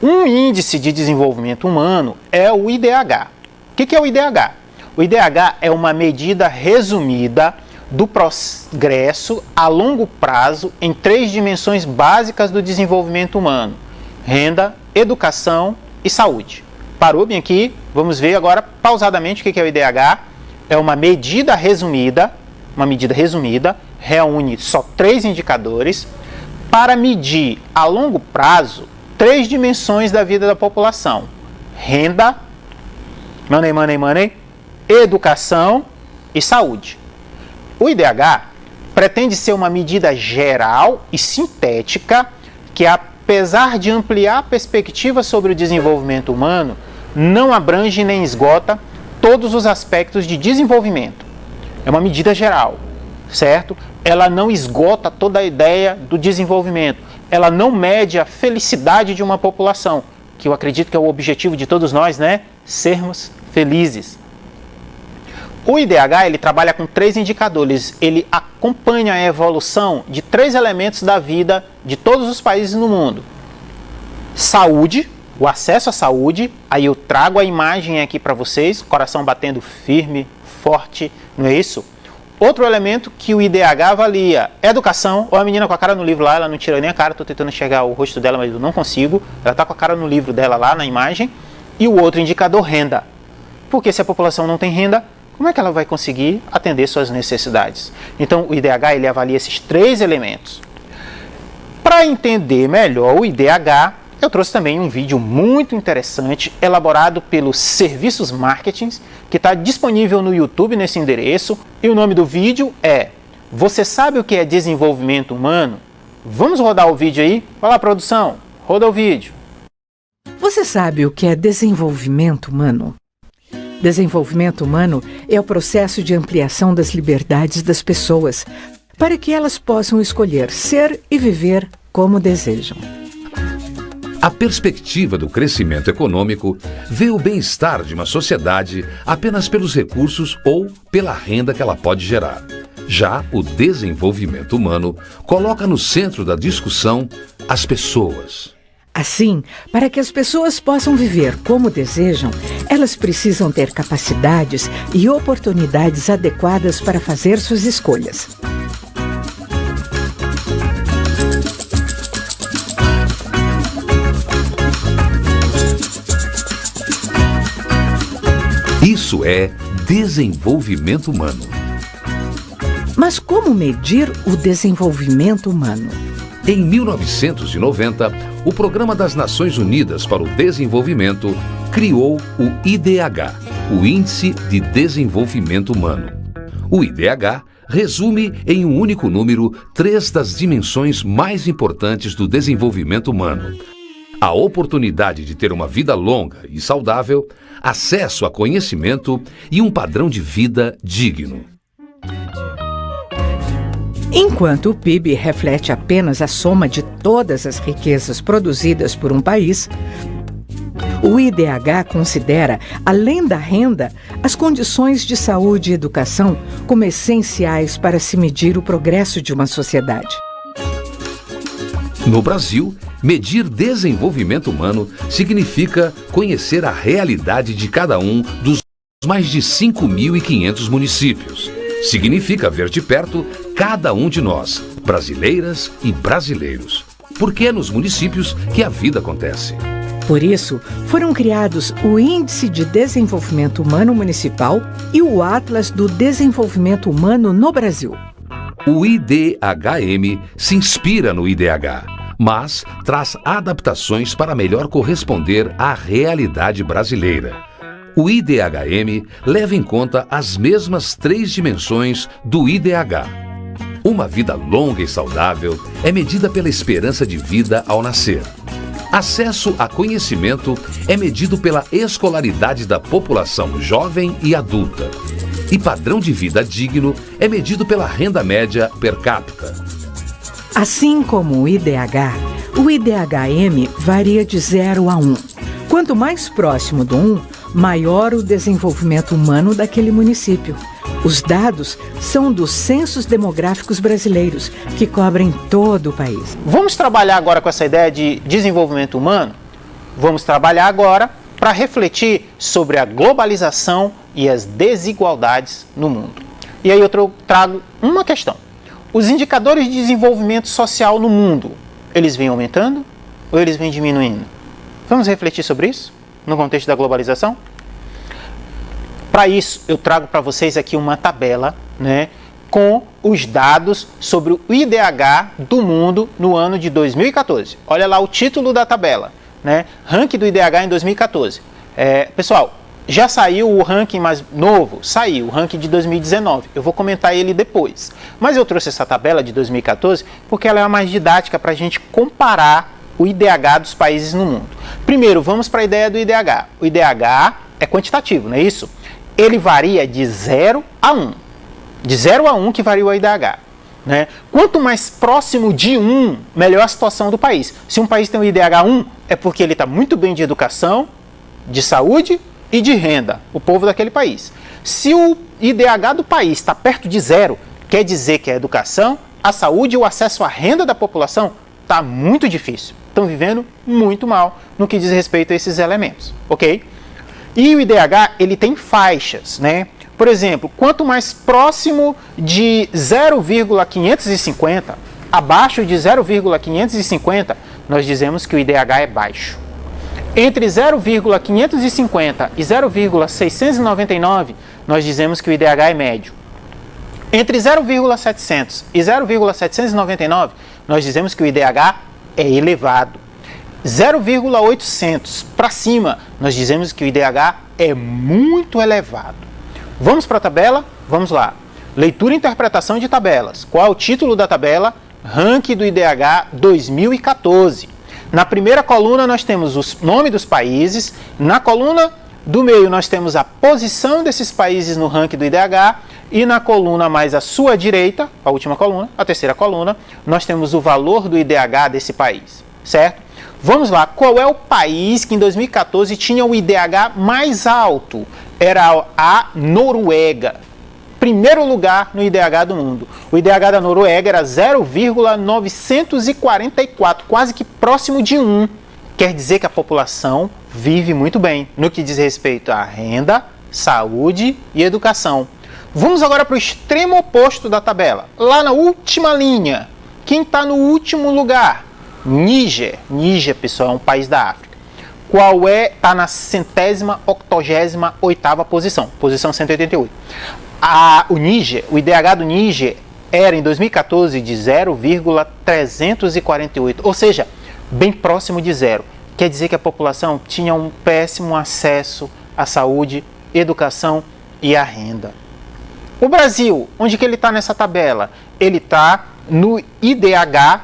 Um índice de desenvolvimento humano é o IDH. O que é o IDH? O IDH é uma medida resumida do progresso a longo prazo em 3 dimensões básicas do desenvolvimento humano: renda, educação e saúde. Parou bem aqui? Vamos ver agora pausadamente o que é o IDH. É uma medida resumida, reúne só 3 indicadores para medir a longo prazo 3 dimensões da vida da população: renda, money, educação e saúde. O IDH pretende ser uma medida geral e sintética que, apesar de ampliar a perspectiva sobre o desenvolvimento humano, não abrange nem esgota todos os aspectos de desenvolvimento. É uma medida geral, certo? Ela não esgota toda a ideia do desenvolvimento. Ela não mede a felicidade de uma população, que eu acredito que é o objetivo de todos nós, né? Sermos felizes. O IDH, ele trabalha com 3 indicadores, ele acompanha a evolução de 3 elementos da vida de todos os países no mundo. Saúde, o acesso à saúde, aí eu trago a imagem aqui para vocês, coração batendo firme, forte, não é isso? Outro elemento que o IDH avalia, educação, ou a menina com a cara no livro lá, ela não tira nem a cara, estou tentando enxergar o rosto dela, mas eu não consigo, ela está com a cara no livro dela lá na imagem. E o outro indicador, renda, porque se a população não tem renda, como é que ela vai conseguir atender suas necessidades? Então o IDH, ele avalia esses 3 elementos. Para entender melhor o IDH, eu trouxe também um vídeo muito interessante, elaborado pelos Serviços Marketing, que está disponível no YouTube nesse endereço. E o nome do vídeo é Você sabe o que é desenvolvimento humano? Vamos rodar o vídeo aí? Vai lá, produção, roda o vídeo. Você sabe o que é desenvolvimento humano? Desenvolvimento humano é o processo de ampliação das liberdades das pessoas, para que elas possam escolher ser e viver como desejam. A perspectiva do crescimento econômico vê o bem-estar de uma sociedade apenas pelos recursos ou pela renda que ela pode gerar. Já o desenvolvimento humano coloca no centro da discussão as pessoas. Assim, para que as pessoas possam viver como desejam, elas precisam ter capacidades e oportunidades adequadas para fazer suas escolhas. Isso é desenvolvimento humano. Mas como medir o desenvolvimento humano? Em 1990, o Programa das Nações Unidas para o Desenvolvimento criou o IDH, o Índice de Desenvolvimento Humano. O IDH resume em um único número 3 das dimensões mais importantes do desenvolvimento humano: a oportunidade de ter uma vida longa e saudável, acesso a conhecimento e um padrão de vida digno. Enquanto o PIB reflete apenas a soma de todas as riquezas produzidas por um país, o IDH considera, além da renda, as condições de saúde e educação como essenciais para se medir o progresso de uma sociedade. No Brasil, medir desenvolvimento humano significa conhecer a realidade de cada um dos mais de 5.500 municípios. Significa ver de perto cada um de nós, brasileiras e brasileiros. Porque é nos municípios que a vida acontece. Por isso, foram criados o Índice de Desenvolvimento Humano Municipal e o Atlas do Desenvolvimento Humano no Brasil. O IDHM se inspira no IDH, mas traz adaptações para melhor corresponder à realidade brasileira. O IDHM leva em conta as mesmas 3 dimensões do IDH. Uma vida longa e saudável é medida pela esperança de vida ao nascer. Acesso a conhecimento é medido pela escolaridade da população jovem e adulta. E padrão de vida digno é medido pela renda média per capita. Assim como o IDHM varia de 0 a 1. Quanto mais próximo do 1, maior o desenvolvimento humano daquele município. Os dados são dos censos demográficos brasileiros, que cobrem todo o país. Vamos trabalhar agora com essa ideia de desenvolvimento humano? Vamos trabalhar agora para refletir sobre a globalização e as desigualdades no mundo. E aí eu trago uma questão. Os indicadores de desenvolvimento social no mundo, eles vêm aumentando ou eles vêm diminuindo? Vamos refletir sobre isso no contexto da globalização? Para isso, eu trago para vocês aqui uma tabela, né, com os dados sobre o IDH do mundo no ano de 2014. Olha lá o título da tabela, né? Ranking do IDH em 2014. Pessoal, já saiu o ranking mais novo? Saiu, o ranking de 2019. Eu vou comentar ele depois. Mas eu trouxe essa tabela de 2014 porque ela é a mais didática para a gente comparar o IDH dos países no mundo. Primeiro, vamos para a ideia do IDH. O IDH é quantitativo, não é isso? Ele varia de 0 a 1. De 0 a 1 que varia o IDH. Né? Quanto mais próximo de 1, melhor a situação do país. Se um país tem um IDH 1, é porque ele está muito bem de educação, de saúde e de renda, o povo daquele país. Se o IDH do país está perto de zero, quer dizer que a educação, a saúde e o acesso à renda da população está muito difícil. Estão vivendo muito mal no que diz respeito a esses elementos, ok? E o IDH, ele tem faixas, né? Por exemplo, quanto mais próximo de 0,550, abaixo de 0,550, nós dizemos que o IDH é baixo. Entre 0,550 e 0,699, nós dizemos que o IDH é médio. Entre 0,700 e 0,799, nós dizemos que o IDH é elevado. 0,800 para cima, nós dizemos que o IDH é muito elevado. Vamos para a tabela? Vamos lá. Leitura e interpretação de tabelas. Qual é o título da tabela? Ranking do IDH 2014. Na primeira coluna nós temos o nome dos países. Na coluna do meio nós temos a posição desses países no ranking do IDH. E na coluna mais à sua direita, a última coluna, a terceira coluna, nós temos o valor do IDH desse país, certo? Vamos lá, qual é o país que em 2014 tinha o IDH mais alto? Era a Noruega. Primeiro lugar no IDH do mundo. O IDH da Noruega era 0,944, quase que próximo de 1. Quer dizer que a população vive muito bem no que diz respeito à renda, saúde e educação. Vamos agora para o extremo oposto da tabela. Lá na última linha, quem está no último lugar? Níger. Níger, pessoal, é um país da África. Qual é? Está na 188ª posição. Posição 188. O Níger, o IDH do Níger era em 2014 de 0,348. Ou seja, bem próximo de zero. Quer dizer que a população tinha um péssimo acesso à saúde, educação e à renda. O Brasil, onde que ele está nessa tabela? Ele está no IDH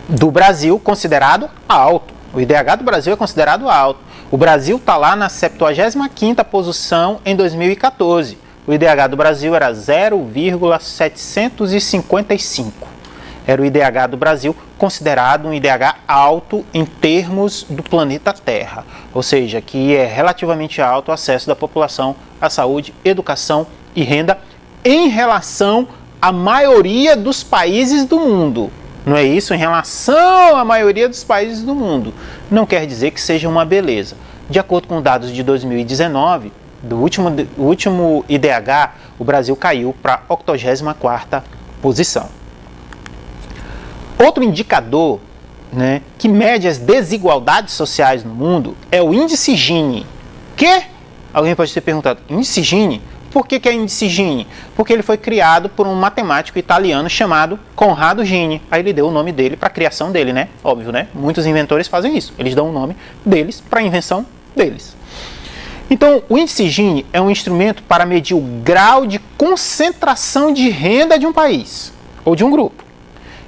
do Brasil considerado alto. O IDH do Brasil é considerado alto. O Brasil está lá na 75ª posição em 2014. O IDH do Brasil era 0,755. Era o IDH do Brasil considerado um IDH alto em termos do planeta Terra. Ou seja, que é relativamente alto o acesso da população à saúde, educação e renda em relação à maioria dos países do mundo. Não é isso? Em relação à maioria dos países do mundo. Não quer dizer que seja uma beleza. De acordo com dados de 2019, do último IDH, o Brasil caiu para a 84ª posição. Outro indicador, né, que mede as desigualdades sociais no mundo é o índice Gini. Que? Alguém pode ter perguntado, índice Gini? Por que é índice Gini? Porque ele foi criado por um matemático italiano chamado Conrado Gini. Aí ele deu o nome dele para a criação dele, né? Óbvio, né? Muitos inventores fazem isso. Eles dão o nome deles para a invenção deles. Então, o índice Gini é um instrumento para medir o grau de concentração de renda de um país ou de um grupo.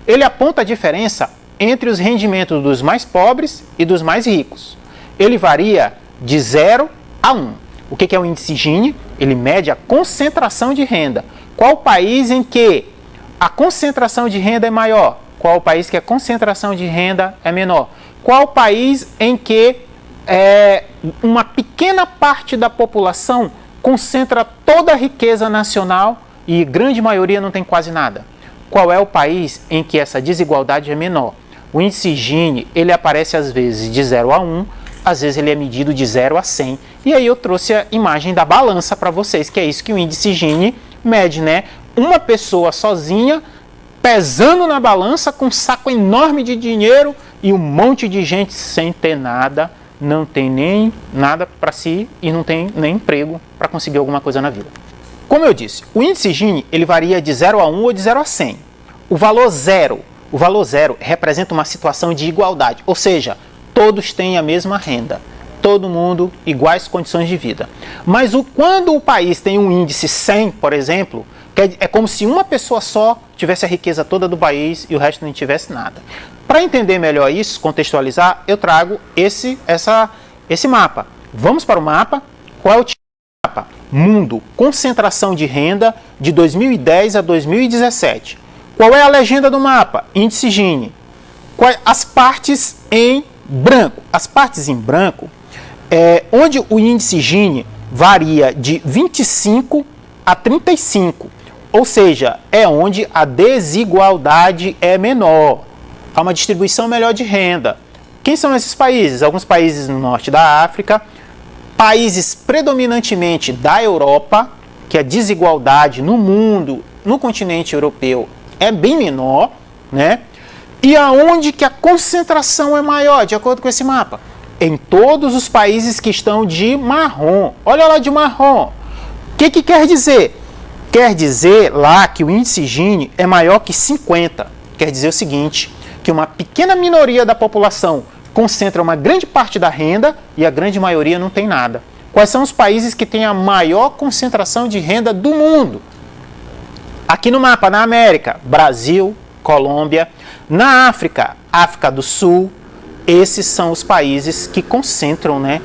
Ele aponta a diferença entre os rendimentos dos mais pobres e dos mais ricos. Ele varia de 0 a 1. O que é o índice Gini? Ele mede a concentração de renda. Qual o país em que a concentração de renda é maior? Qual o país que a concentração de renda é menor? Qual o país em que uma pequena parte da população concentra toda a riqueza nacional e a grande maioria não tem quase nada? Qual é o país em que essa desigualdade é menor? O índice Gini, ele aparece às vezes de 0 a 1, às vezes ele é medido de 0 a 100. E aí eu trouxe a imagem da balança para vocês, que é isso que o índice Gini mede, né? Uma pessoa sozinha pesando na balança com um saco enorme de dinheiro e um monte de gente sem ter nada, não tem nem nada para si e não tem nem emprego para conseguir alguma coisa na vida. Como eu disse, o índice Gini ele varia de 0 a 1 ou de 0 a 100. O valor zero representa uma situação de igualdade, ou seja, todos têm a mesma renda, todo mundo iguais condições de vida. Mas quando o país tem um índice 100, por exemplo, é como se uma pessoa só tivesse a riqueza toda do país e o resto não tivesse nada. Para entender melhor isso, contextualizar, eu trago esse mapa. Vamos para o mapa. Qual é o tipo de mapa? Mundo, concentração de renda de 2010 a 2017. Qual é a legenda do mapa? Índice Gini. As partes em branco. As partes em branco é onde o índice Gini varia de 25 a 35, ou seja, é onde a desigualdade é menor. Há uma distribuição melhor de renda. Quem são esses países? Alguns países no norte da África, países predominantemente da Europa, que a desigualdade no mundo, no continente europeu, é bem menor, né? E aonde que a concentração é maior, de acordo com esse mapa? Em todos os países que estão de marrom. Olha lá de marrom. O que quer dizer? Quer dizer lá que o índice Gini é maior que 50. Quer dizer o seguinte, que uma pequena minoria da população concentra uma grande parte da renda e a grande maioria não tem nada. Quais são os países que têm a maior concentração de renda do mundo? Aqui no mapa, na América, Brasil, Colômbia. Na África, África do Sul. Esses são os países que concentram, né?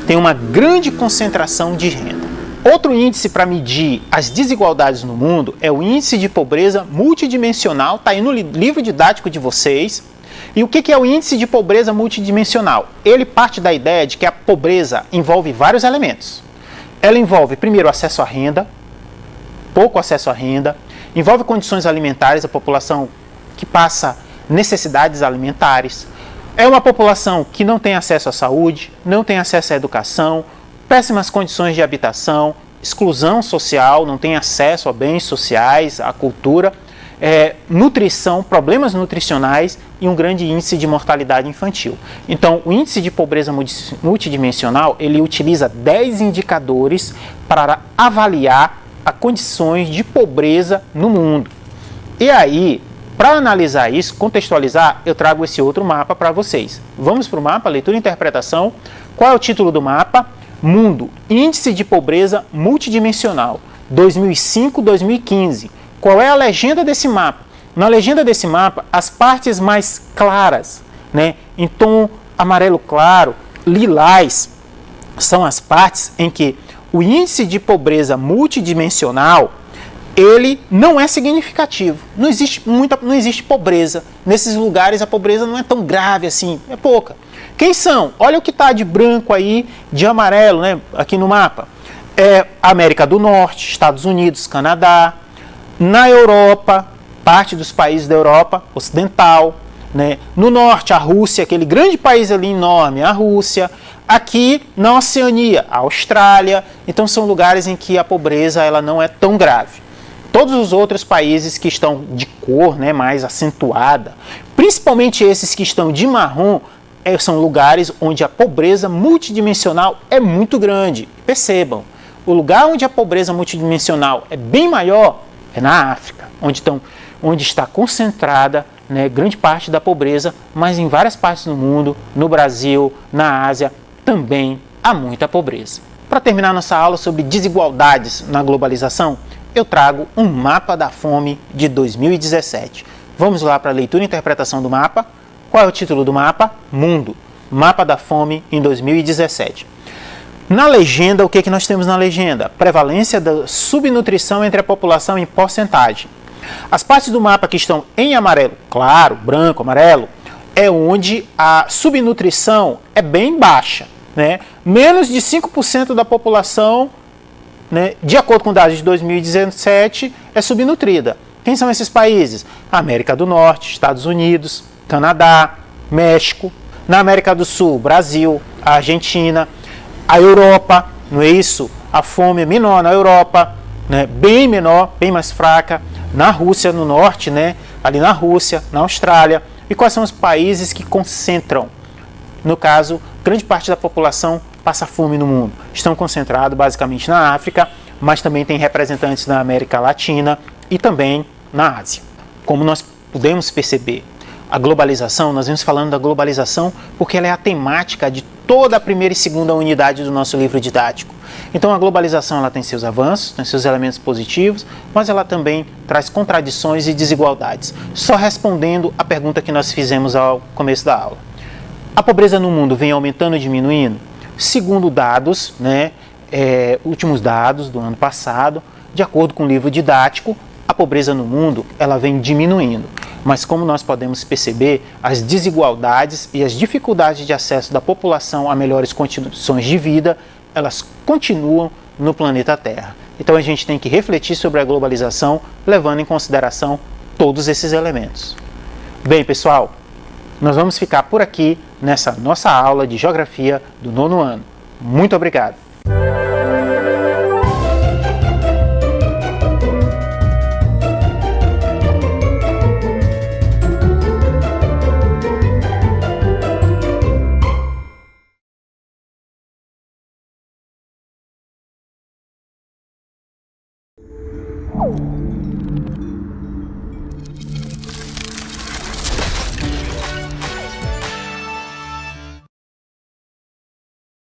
Tem uma grande concentração de renda. Outro índice para medir as desigualdades no mundo é o índice de pobreza multidimensional, está aí no livro didático de vocês. E o que é o índice de pobreza multidimensional? Ele parte da ideia de que a pobreza envolve vários elementos. Ela envolve, primeiro, acesso à renda, pouco acesso à renda, envolve condições alimentares, a população que passa necessidades alimentares, é uma população que não tem acesso à saúde, não tem acesso à educação, péssimas condições de habitação, exclusão social, não tem acesso a bens sociais, à cultura, nutrição, problemas nutricionais e um grande índice de mortalidade infantil. Então, o índice de pobreza multidimensional, ele utiliza 10 indicadores para avaliar as condições de pobreza no mundo. E aí, para analisar isso, contextualizar, eu trago esse outro mapa para vocês. Vamos para o mapa, leitura e interpretação. Qual é o título do mapa? Mundo, Índice de Pobreza Multidimensional, 2005-2015. Qual é a legenda desse mapa? Na legenda desse mapa, as partes mais claras, né, em tom amarelo claro, lilás, são as partes em que o índice de pobreza multidimensional, ele não é significativo. Não existe pobreza. Nesses lugares a pobreza não é tão grave assim, é pouca. Quem são? Olha o que está de branco aí, de amarelo, né, aqui no mapa. É América do Norte, Estados Unidos, Canadá. Na Europa, parte dos países da Europa Ocidental. Né? No Norte, a Rússia, aquele grande país ali enorme, a Rússia. Aqui na Oceania, a Austrália. Então são lugares em que a pobreza ela não é tão grave. Todos os outros países que estão de cor, né, mais acentuada, principalmente esses que estão de marrom, são lugares onde a pobreza multidimensional é muito grande. Percebam, o lugar onde a pobreza multidimensional é bem maior é na África, onde está concentrada, né, grande parte da pobreza, mas em várias partes do mundo, no Brasil, na Ásia, também há muita pobreza. Para terminar nossa aula sobre desigualdades na globalização, eu trago um mapa da fome de 2017. Vamos lá para a leitura e interpretação do mapa. Qual é o título do mapa? Mundo, Mapa da Fome em 2017. Na legenda, o que nós temos na legenda? Prevalência da subnutrição entre a população em porcentagem. As partes do mapa que estão em amarelo claro, branco, amarelo, é onde a subnutrição é bem baixa. Né? Menos de 5% da população, né, de acordo com dados de 2017, é subnutrida. Quem são esses países? América do Norte, Estados Unidos, Canadá, México. Na América do Sul, Brasil, Argentina. A Europa, não é isso? A fome é menor na Europa, né? Bem menor, bem mais fraca. Na Rússia, no norte, né? Ali na Rússia, na Austrália. E quais são os países que concentram? No caso, grande parte da população passa fome no mundo. Estão concentrados basicamente na África, mas também tem representantes na América Latina e também na Ásia. Como nós podemos perceber, a globalização, nós vamos falando da globalização porque ela é a temática de toda a primeira e segunda unidade do nosso livro didático. Então a globalização ela tem seus avanços, tem seus elementos positivos, mas ela também traz contradições e desigualdades. Só respondendo a pergunta que nós fizemos ao começo da aula. A pobreza no mundo vem aumentando ou diminuindo? Segundo dados, né, últimos dados do ano passado, de acordo com o livro didático, a pobreza no mundo ela vem diminuindo. Mas como nós podemos perceber, as desigualdades e as dificuldades de acesso da população a melhores condições de vida, elas continuam no planeta Terra. Então a gente tem que refletir sobre a globalização, levando em consideração todos esses elementos. Bem, pessoal, nós vamos ficar por aqui nessa nossa aula de Geografia do 9º ano. Muito obrigado! Oh.